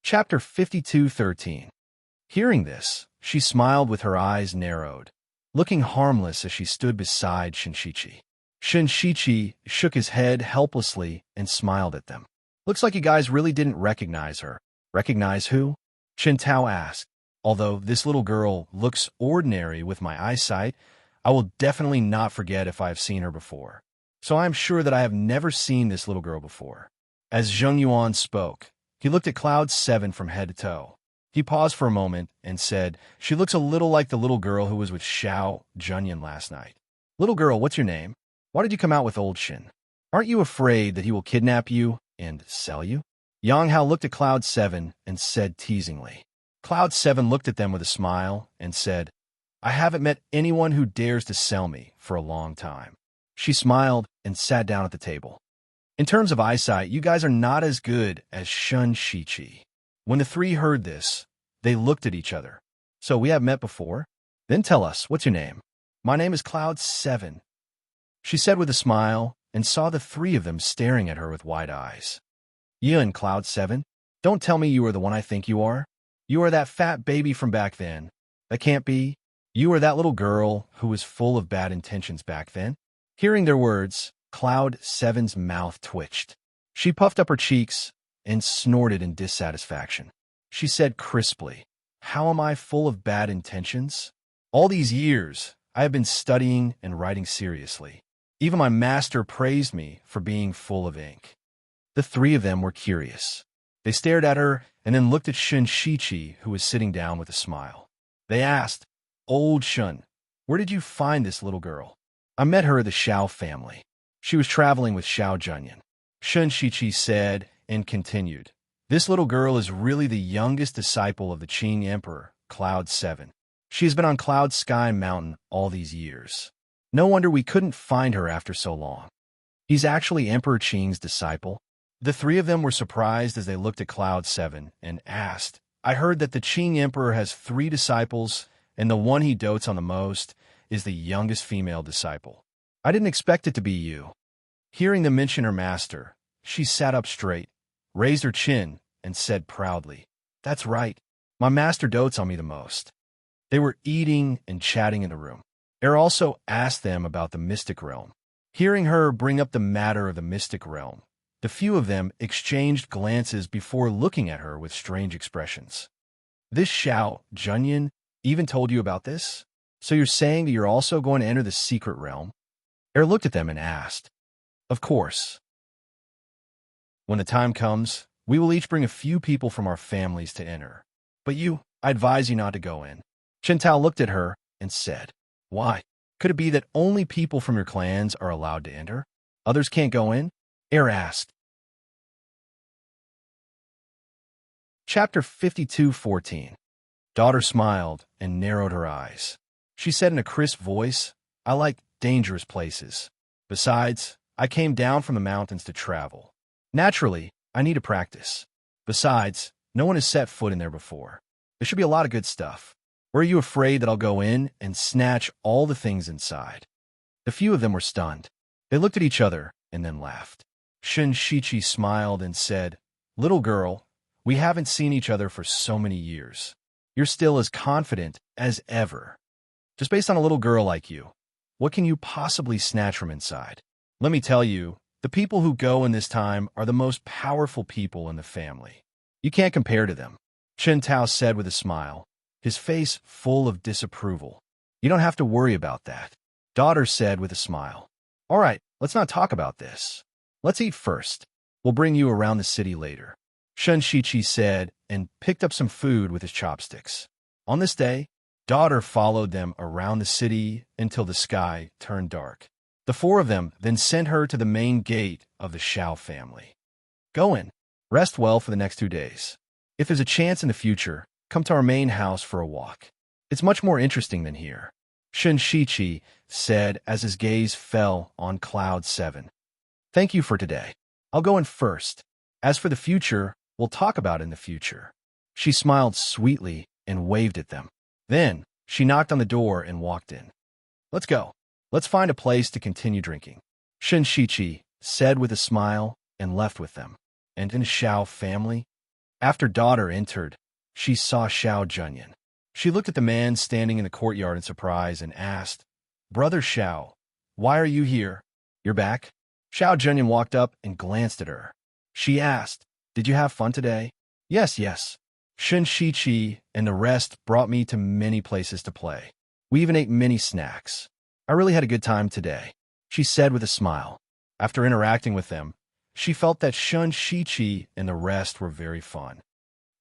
Chapter 52:13. Hearing this, she smiled with her eyes narrowed, looking harmless as she stood beside Shinshichi. Shinshichi shook his head helplessly and smiled at them. Looks like you guys really didn't recognize her. Recognize who? Qintao asked. Although this little girl looks ordinary with my eyesight, I will definitely not forget if I have seen her before. So I am sure that I have never seen this little girl before. As Zheng Yuan spoke, he looked at Cloud 7 from head to toe. He paused for a moment and said, She looks a little like the little girl who was with Xiao Junyan last night. Little girl, what's your name? Why did you come out with old Shin? Aren't you afraid that he will kidnap you and sell you? Yang Hao looked at Cloud 7 and said teasingly. Cloud 7 looked at them with a smile and said, I haven't met anyone who dares to sell me for a long time. She smiled and sat down at the table. In terms of eyesight, you guys are not as good as Shinshichi. When the three heard this, they looked at each other. So we have met before? Then tell us, what's your name? My name is Cloud 7. She said with a smile and saw the three of them staring at her with wide eyes. You and Cloud 7? Don't tell me you are the one I think you are. You are that fat baby from back then. That can't be. You are that little girl who was full of bad intentions back then. Hearing their words, Cloud 7's mouth twitched. She puffed up her cheeks and snorted in dissatisfaction. She said crisply, How am I full of bad intentions? All these years, I have been studying and writing seriously. Even my master praised me for being full of ink. The three of them were curious. They stared at her and then looked at Shun Shichi, who was sitting down with a smile. They asked, "Old Shun, where did you find this little girl?" "I met her at the Xiao family. She was traveling with Xiao Junyan," Shun Shichi said and continued. "This little girl is really the youngest disciple of the Qing Emperor, Cloud 7. She has been on Cloud Sky Mountain all these years. No wonder we couldn't find her after so long. He's actually Emperor Qing's disciple." The three of them were surprised as they looked at Cloud 7 and asked, "I heard that the Qing Emperor has 3 disciples, and the one he dotes on the most is the youngest female disciple. I didn't expect it to be you." Hearing them mention her master, she sat up straight, raised her chin, and said proudly, "That's right. My master dotes on me the most." They were eating and chatting in the room. Er also asked them about the mystic realm. Hearing her bring up the matter of the mystic realm, the few of them exchanged glances before looking at her with strange expressions. "This Xiao Junyan even told you about this? So you're saying that you're also going to enter the secret realm?" Er looked at them and asked, "Of course. When the time comes, we will each bring a few people from our families to enter. But you, I advise you not to go in." Chen Tao looked at her and said, "Why? Could it be that only people from your clans are allowed to enter? Others can't go in?" Er asked. Chapter 52:14. Daughter smiled and narrowed her eyes. She said in a crisp voice, "I like dangerous places. Besides, I came down from the mountains to travel. Naturally, I need to practice. Besides, no one has set foot in there before. There should be a lot of good stuff. Or are you afraid that I'll go in and snatch all the things inside?" The few of them were stunned. They looked at each other and then laughed. Shun Shichi smiled and said, "Little girl, we haven't seen each other for so many years. You're still as confident as ever. Just based on a little girl like you, what can you possibly snatch from inside? Let me tell you, the people who go in this time are the most powerful people in the family. You can't compare to them," Chen Tao said with a smile, his face full of disapproval. "You don't have to worry about that," Daughter said with a smile. "All right, let's not talk about this. Let's eat first. We'll bring you around the city later," Shun Shichi said and picked up some food with his chopsticks. On this day, Daughter followed them around the city until the sky turned dark. The 4 of them then sent her to the main gate of the Xiao family. "Go in. Rest well for the next 2 days. If there's a chance in the future, come to our main house for a walk. It's much more interesting than here," Shun Shichi said as his gaze fell on Cloud 7. "Thank you for today. I'll go in first. As for the future, we'll talk about it in the future." She smiled sweetly and waved at them. Then, she knocked on the door and walked in. "Let's go. Let's find a place to continue drinking," Shun Shichi said with a smile and left with them. And in the Xiao family, after Daughter entered, she saw Xiao Junyan. She looked at the man standing in the courtyard in surprise and asked, "Brother Xiao, why are you here? You're back?" Xiao Junyan walked up and glanced at her. She asked, "Did you have fun today?" Yes. Shun Shichi and the rest brought me to many places to play. We even ate many snacks. I really had a good time today," she said with a smile. After interacting with them, she felt that Shun Shichi and the rest were very fun.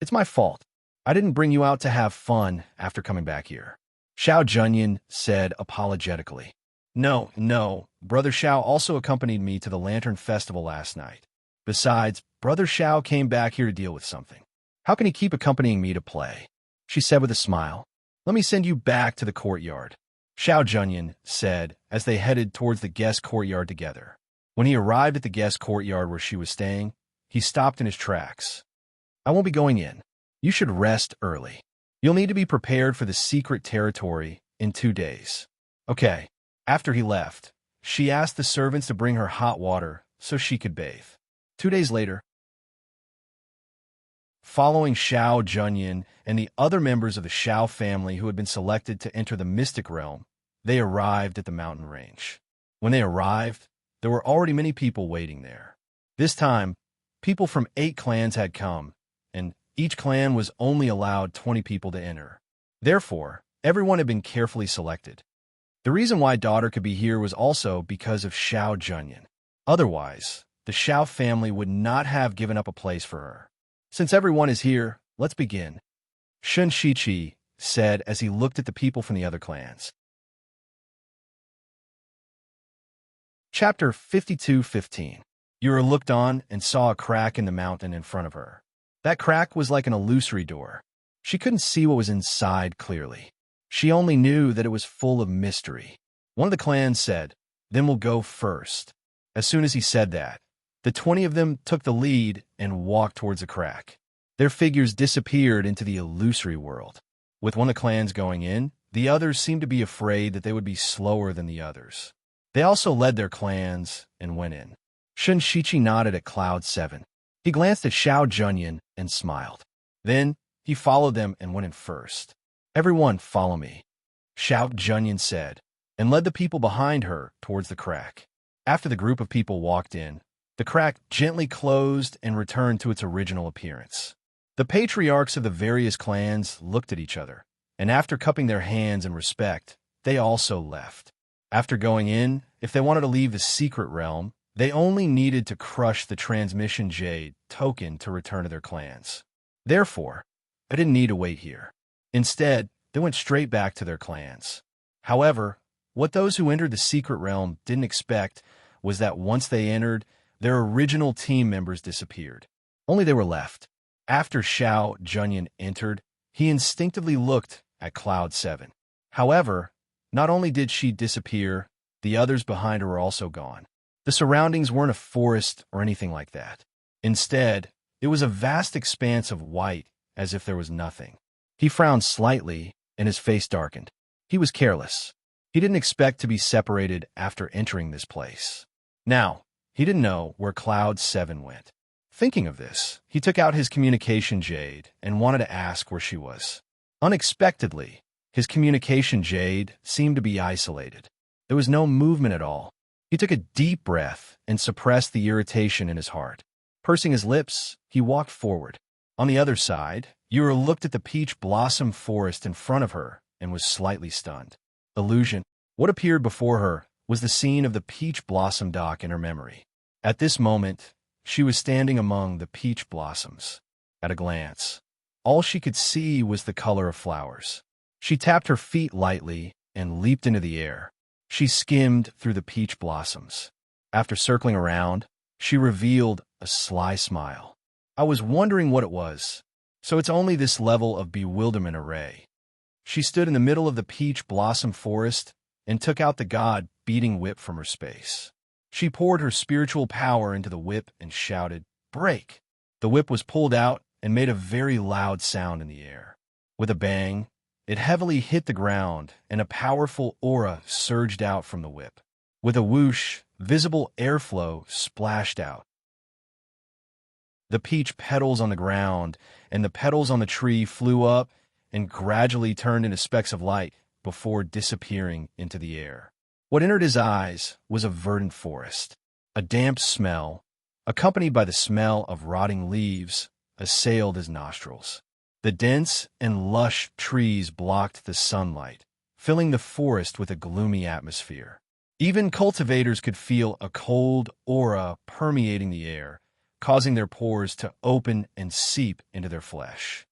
"It's my fault. I didn't bring you out to have fun after coming back here," Xiao Junyan said apologetically. No, Brother Xiao also accompanied me to the Lantern Festival last night. Besides, Brother Xiao came back here to deal with something. How can he keep accompanying me to play?" she said with a smile. "Let me send you back to the courtyard," Xiao Junyan said as they headed towards the guest courtyard together. When he arrived at the guest courtyard where she was staying, he stopped in his tracks. "I won't be going in. You should rest early. You'll need to be prepared for the secret territory in 2 days." "Okay." After he left, she asked the servants to bring her hot water so she could bathe. 2 days later, following Xiao Junyan and the other members of the Xiao family who had been selected to enter the mystic realm, they arrived at the mountain range. When they arrived, there were already many people waiting there. This time, people from 8 clans had come, and each clan was only allowed 20 people to enter. Therefore, everyone had been carefully selected. The reason why Daughter could be here was also because of Xiao Junyan. Otherwise, the Xiao family would not have given up a place for her. Since everyone is here, let's begin, Shinshichi said as he looked at the people from the other clans. Chapter 52:15. Yura looked on and saw a crack in the mountain in front of her. That crack was like an illusory door. She couldn't see what was inside clearly. She only knew that it was full of mystery. One of the clans said, "Then we'll go first." As soon as he said that, the 20 of them took the lead and walked towards the crack. Their figures disappeared into the illusory world. With one of the clans going in, the others seemed to be afraid that they would be slower than the others. They also led their clans and went in. Shinshichi nodded at Cloud 7. He glanced at Xiao Junyan and smiled. Then he followed them and went in first. "Everyone, follow me," Xiao Junyan said, and led the people behind her towards the crack. After the group of people walked in, the crack gently closed and returned to its original appearance. The patriarchs of the various clans looked at each other, and after cupping their hands in respect, they also left. After going in, if they wanted to leave the secret realm, they only needed to crush the transmission jade token to return to their clans. Therefore, they didn't need to wait here. Instead, they went straight back to their clans. However, what those who entered the secret realm didn't expect was that once they entered, their original team members disappeared. Only they were left. After Xiao Junyan entered, he instinctively looked at Cloud 7. However, not only did she disappear, the others behind her were also gone. The surroundings weren't a forest or anything like that. Instead, it was a vast expanse of white, as if there was nothing. He frowned slightly, and his face darkened. He was careless. He didn't expect to be separated after entering this place. Now, he didn't know where Cloud 7 went. Thinking of this, he took out his communication jade and wanted to ask where she was. Unexpectedly, his communication jade seemed to be isolated. There was no movement at all. He took a deep breath and suppressed the irritation in his heart. Pursing his lips, he walked forward. On the other side, Yura looked at the peach blossom forest in front of her and was slightly stunned. Illusion. What appeared before her was the scene of the peach blossom dock in her memory. At this moment, she was standing among the peach blossoms. At a glance, all she could see was the color of flowers. She tapped her feet lightly and leaped into the air. She skimmed through the peach blossoms. After circling around, she revealed a sly smile. I was wondering what it was, so it's only this level of bewilderment array. She stood in the middle of the peach blossom forest and took out the god-beating whip from her space. She poured her spiritual power into the whip and shouted, "Break!" The whip was pulled out and made a very loud sound in the air. With a bang, it heavily hit the ground, and a powerful aura surged out from the whip. With a whoosh, visible airflow splashed out. The peach petals on the ground and the petals on the tree flew up and gradually turned into specks of light before disappearing into the air. What entered his eyes was a verdant forest. A damp smell, accompanied by the smell of rotting leaves, assailed his nostrils. The dense and lush trees blocked the sunlight, filling the forest with a gloomy atmosphere. Even cultivators could feel a cold aura permeating the air, causing their pores to open and seep into their flesh.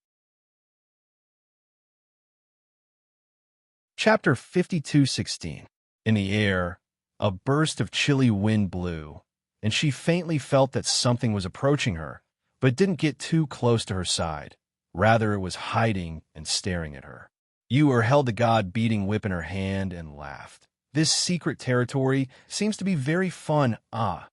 Chapter 52:16. In the air, a burst of chilly wind blew, and she faintly felt that something was approaching her, but didn't get too close to her side. Rather, it was hiding and staring at her. Yura held the god-beating whip in her hand and laughed. This secret territory seems to be very fun, ah.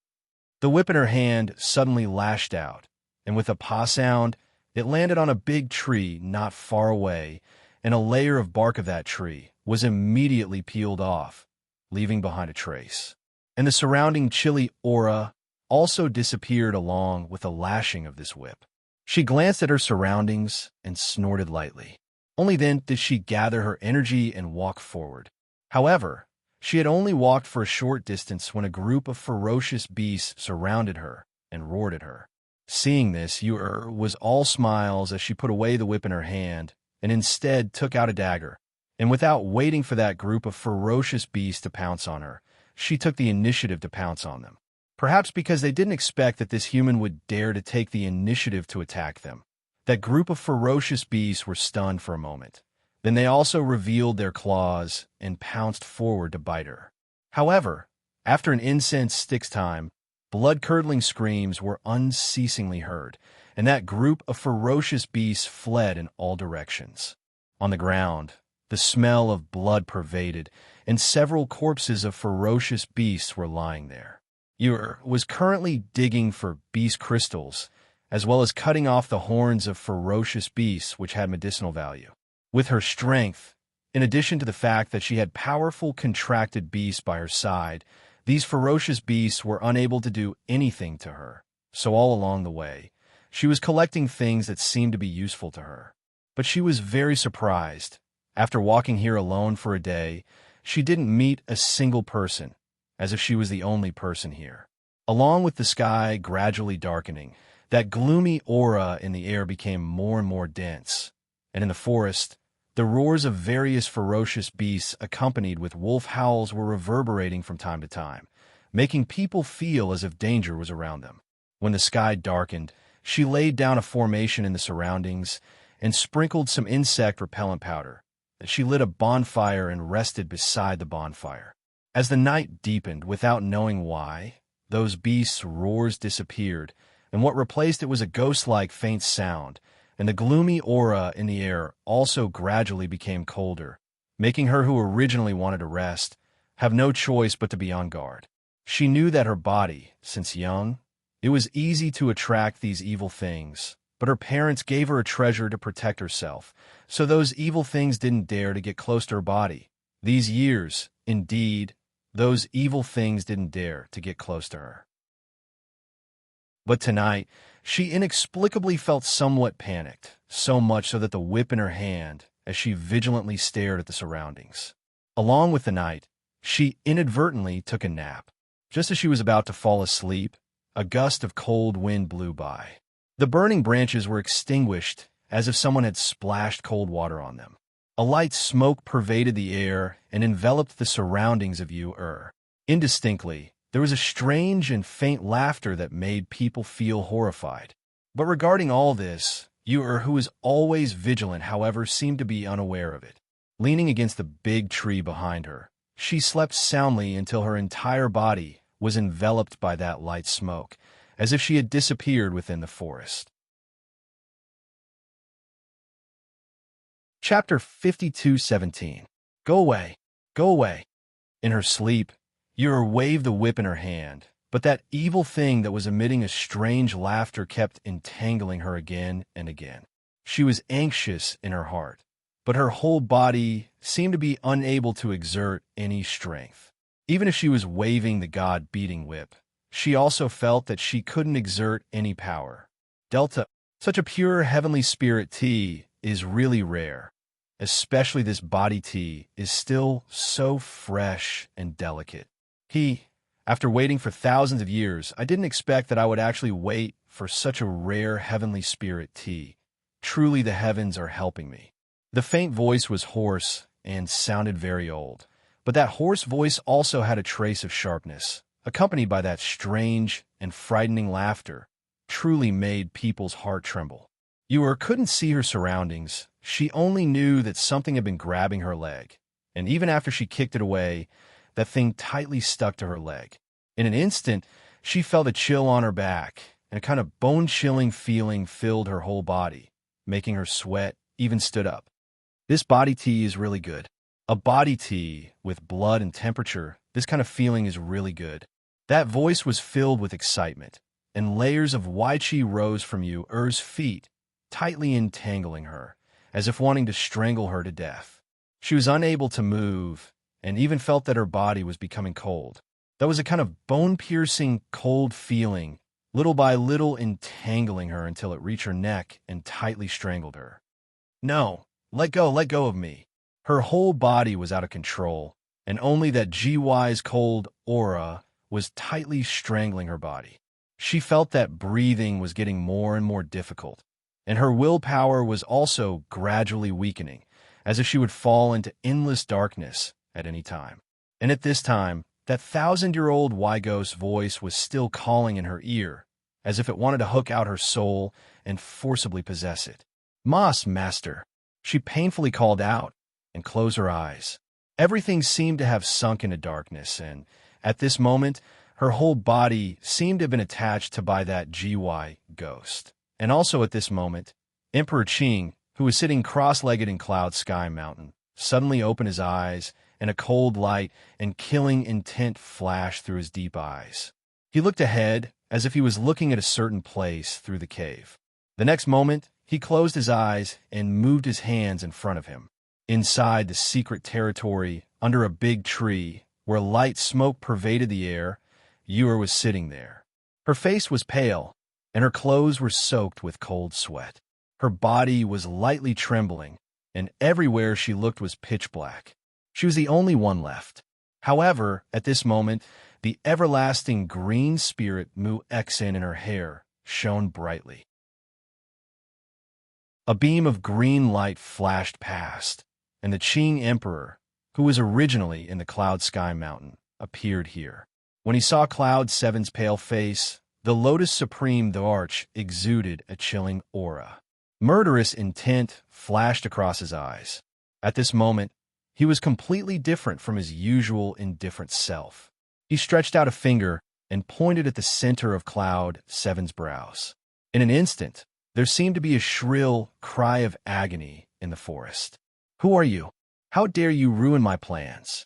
The whip in her hand suddenly lashed out, and with a paw sound, it landed on a big tree not far away, and a layer of bark of that tree was immediately peeled off, leaving behind a trace. And the surrounding chilly aura also disappeared along with the lashing of this whip. She glanced at her surroundings and snorted lightly. Only then did she gather her energy and walk forward. However, she had only walked for a short distance when a group of ferocious beasts surrounded her and roared at her. Seeing this, Yura was all smiles as she put away the whip in her hand and instead took out a dagger. And without waiting for that group of ferocious beasts to pounce on her, she took the initiative to pounce on them. perhaps because they didn't expect that this human would dare to take the initiative to attack them. That group of ferocious beasts were stunned for a moment. Then they also revealed their claws and pounced forward to bite her. However, after an incense sticks time, blood-curdling screams were unceasingly heard, and that group of ferocious beasts fled in all directions. On the ground, the smell of blood pervaded, and several corpses of ferocious beasts were lying there. Ur was currently digging for beast crystals, as well as cutting off the horns of ferocious beasts which had medicinal value. With her strength, in addition to the fact that she had powerful contracted beasts by her side, these ferocious beasts were unable to do anything to her. So all along the way, she was collecting things that seemed to be useful to her. But she was very surprised. After walking here alone for a day, she didn't meet a single person, as if she was the only person here. Along with the sky gradually darkening, that gloomy aura in the air became more and more dense, and in the forest, the roars of various ferocious beasts accompanied with wolf howls were reverberating from time to time, making people feel as if danger was around them. When the sky darkened, she laid down a formation in the surroundings and sprinkled some insect repellent powder. She lit a bonfire and rested beside the bonfire. As the night deepened, without knowing why, those beasts' roars disappeared, and what replaced it was a ghost-like faint sound, and the gloomy aura in the air also gradually became colder, making her who originally wanted to rest have no choice but to be on guard. She knew that her body, since young, it was easy to attract these evil things, but her parents gave her a treasure to protect herself, so those evil things didn't dare to get close to her body. These years, indeed, those evil things didn't dare to get close to her. But tonight, she inexplicably felt somewhat panicked, so much so that the whip in her hand, as she vigilantly stared at the surroundings. Along with the night, she inadvertently took a nap. Just as she was about to fall asleep, a gust of cold wind blew by. The burning branches were extinguished as if someone had splashed cold water on them. A light smoke pervaded the air and enveloped the surroundings of Ur. Indistinctly, there was a strange and faint laughter that made people feel horrified. But regarding all this, Ur, who was always vigilant, however, seemed to be unaware of it. Leaning against the big tree behind her, she slept soundly until her entire body was enveloped by that light smoke, as if she had disappeared within the forest. Chapter 52:17. Go away, go away. In her sleep, Ur waved the whip in her hand, but that evil thing that was emitting a strange laughter kept entangling her again and again. She was anxious in her heart, but her whole body seemed to be unable to exert any strength. Even if she was waving the god-beating whip, she also felt that she couldn't exert any power. Delta, such a pure heavenly spirit tea is really rare. Especially this body tea is still so fresh and delicate. After waiting for thousands of years, I didn't expect that I would actually wait for such a rare heavenly spirit tea. Truly the heavens are helping me. The faint voice was hoarse and sounded very old, but that hoarse voice also had a trace of sharpness, accompanied by that strange and frightening laughter, truly made people's heart tremble. Ur couldn't see her surroundings. She only knew that something had been grabbing her leg, and even after she kicked it away, that thing tightly stuck to her leg. In an instant, she felt a chill on her back, and a kind of bone-chilling feeling filled her whole body, making her sweat, even stood up. This body tea is really good. A body tea with blood and temperature, this kind of feeling is really good. That voice was filled with excitement, and layers of Waichi rose from Ur's feet, tightly entangling her, as if wanting to strangle her to death. She was unable to move, and even felt that her body was becoming cold. That was a kind of bone-piercing, cold feeling, little by little entangling her until it reached her neck and tightly strangled her. No, let go of me. Her whole body was out of control, and only that GY's cold aura was tightly strangling her body. She felt that breathing was getting more and more difficult, and her willpower was also gradually weakening, as if she would fall into endless darkness at any time. And at this time, That thousand-year-old Wygos voice was still calling in her ear, as if it wanted to hook out her soul and forcibly possess it. "Moss, master," she painfully called out and closed her eyes. Everything seemed to have sunk into darkness, and at this moment, her whole body seemed to have been attached to by that GY ghost. And also at this moment, Emperor Qing, who was sitting cross-legged in Cloud Sky Mountain, suddenly opened his eyes, and a cold light and killing intent flashed through his deep eyes. He looked ahead, as if he was looking at a certain place through the cave. The next moment, he closed his eyes and moved his hands in front of him. Inside the secret territory, under a big tree, where light smoke pervaded the air, Yur was sitting there. Her face was pale, and her clothes were soaked with cold sweat. Her body was lightly trembling, and everywhere she looked was pitch black. She was the only one left. However, at this moment, the everlasting green spirit Mu Xen in her hair shone brightly. A beam of green light flashed past, and the Qing Emperor, who was originally in the Cloud Sky Mountain, appeared here. When he saw Cloud Seven's pale face, the Lotus Supreme the Arch exuded a chilling aura. Murderous intent flashed across his eyes. At this moment, he was completely different from his usual indifferent self. He stretched out a finger and pointed at the center of Cloud Seven's brows. In an instant, there seemed to be a shrill cry of agony in the forest. "Who are you? How dare you ruin my plans?"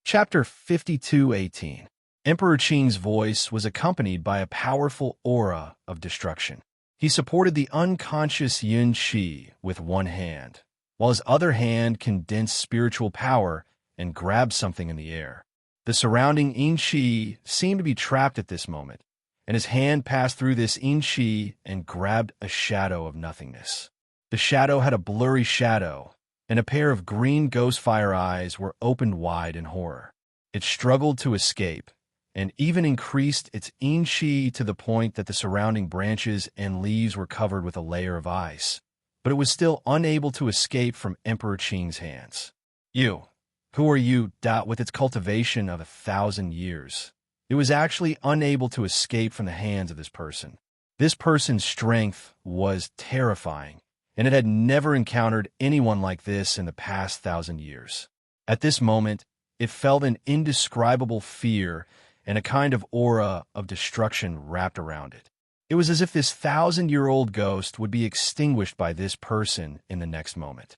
Chapter 52:18. Emperor Qing's voice was accompanied by a powerful aura of destruction. He supported the unconscious Yin Qi with one hand, while his other hand condensed spiritual power and grabbed something in the air. The surrounding Yin Qi seemed to be trapped at this moment, and his hand passed through this Yin Qi and grabbed a shadow of nothingness. The shadow had a blurry shadow, and a pair of green ghost fire eyes were opened wide in horror. It struggled to escape, and even increased its Yin Qi to the point that the surrounding branches and leaves were covered with a layer of ice, but it was still unable to escape from Emperor Qing's hands. "You, who are you?" With its cultivation of 1,000 years, it was actually unable to escape from the hands of this person. This person's strength was terrifying, and it had never encountered anyone like this in the past 1,000 years. At this moment, it felt an indescribable fear and a kind of aura of destruction wrapped around it. It was as if this 1,000-year-old ghost would be extinguished by this person in the next moment.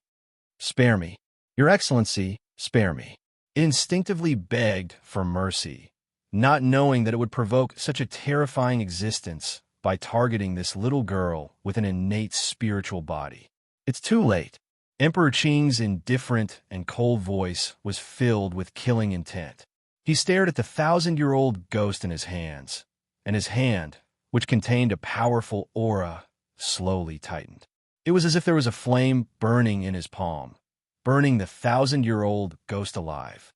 "Spare me. Your Excellency, spare me." It instinctively begged for mercy, not knowing that it would provoke such a terrifying existence by targeting this little girl with an innate spiritual body. "It's too late." Emperor Qing's indifferent and cold voice was filled with killing intent. He stared at the 1,000-year-old ghost in his hands, and his hand, which contained a powerful aura, slowly tightened. It was as if there was a flame burning in his palm, burning the 1,000-year-old ghost alive.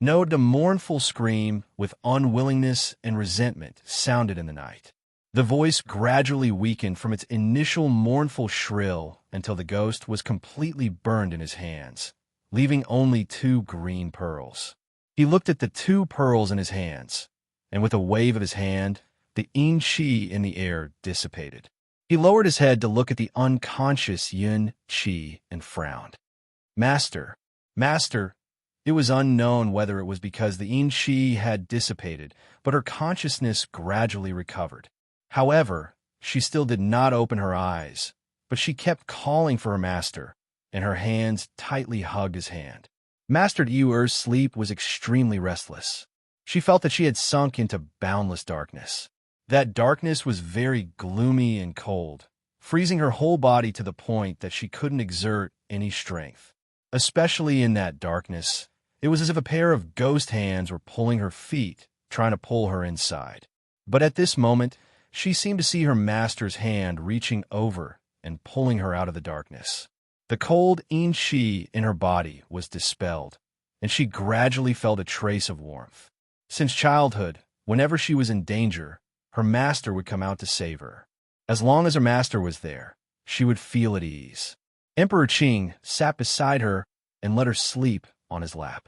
No, a mournful scream with unwillingness and resentment sounded in the night. The voice gradually weakened from its initial mournful shrill until the ghost was completely burned in his hands, leaving only 2 green pearls. He looked at the 2 pearls in his hands, and with a wave of his hand, the Yin Qi in the air dissipated. He lowered his head to look at the unconscious Yin Qi and frowned. Master. It was unknown whether it was because the Yin Qi had dissipated, but her consciousness gradually recovered. However, she still did not open her eyes, but she kept calling for her master, and her hands tightly hugged his hand. Master Yuer's sleep was extremely restless. She felt that she had sunk into boundless darkness. That darkness was very gloomy and cold, freezing her whole body to the point that she couldn't exert any strength. Especially in that darkness, it was as if a pair of ghost hands were pulling her feet, trying to pull her inside. But at this moment, she seemed to see her master's hand reaching over and pulling her out of the darkness. The cold Yin Qi in her body was dispelled, and she gradually felt a trace of warmth. Since childhood, whenever she was in danger, her master would come out to save her. As long as her master was there, she would feel at ease. Emperor Qing sat beside her and let her sleep on his lap.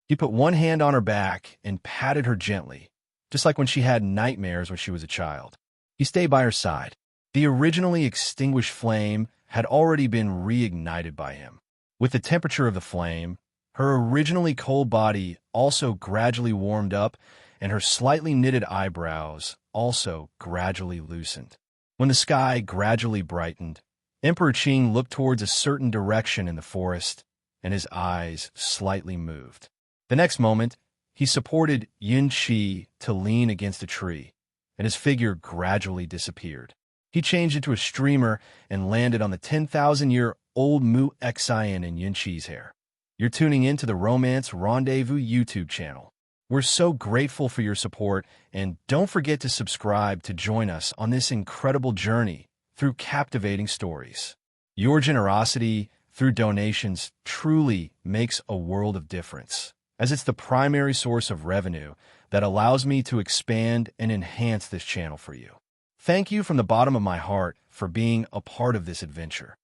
He put one hand on her back and patted her gently, just like when she had nightmares when she was a child. He stayed by her side. The originally extinguished flame had already been reignited by him. With the temperature of the flame, her originally cold body also gradually warmed up, and her slightly knitted eyebrows also gradually loosened. When the sky gradually brightened, Emperor Qing looked towards a certain direction in the forest, and his eyes slightly moved. The next moment, he supported Yin Qi to lean against a tree, and his figure gradually disappeared. He changed into a streamer and landed on the 10,000-year-old Mu Xian in Yin Qi's hair. You're tuning in to the Romance Rendezvous YouTube channel. We're so grateful for your support, and don't forget to subscribe to join us on this incredible journey through captivating stories. Your generosity through donations truly makes a world of difference, as it's the primary source of revenue that allows me to expand and enhance this channel for you. Thank you from the bottom of my heart for being a part of this adventure.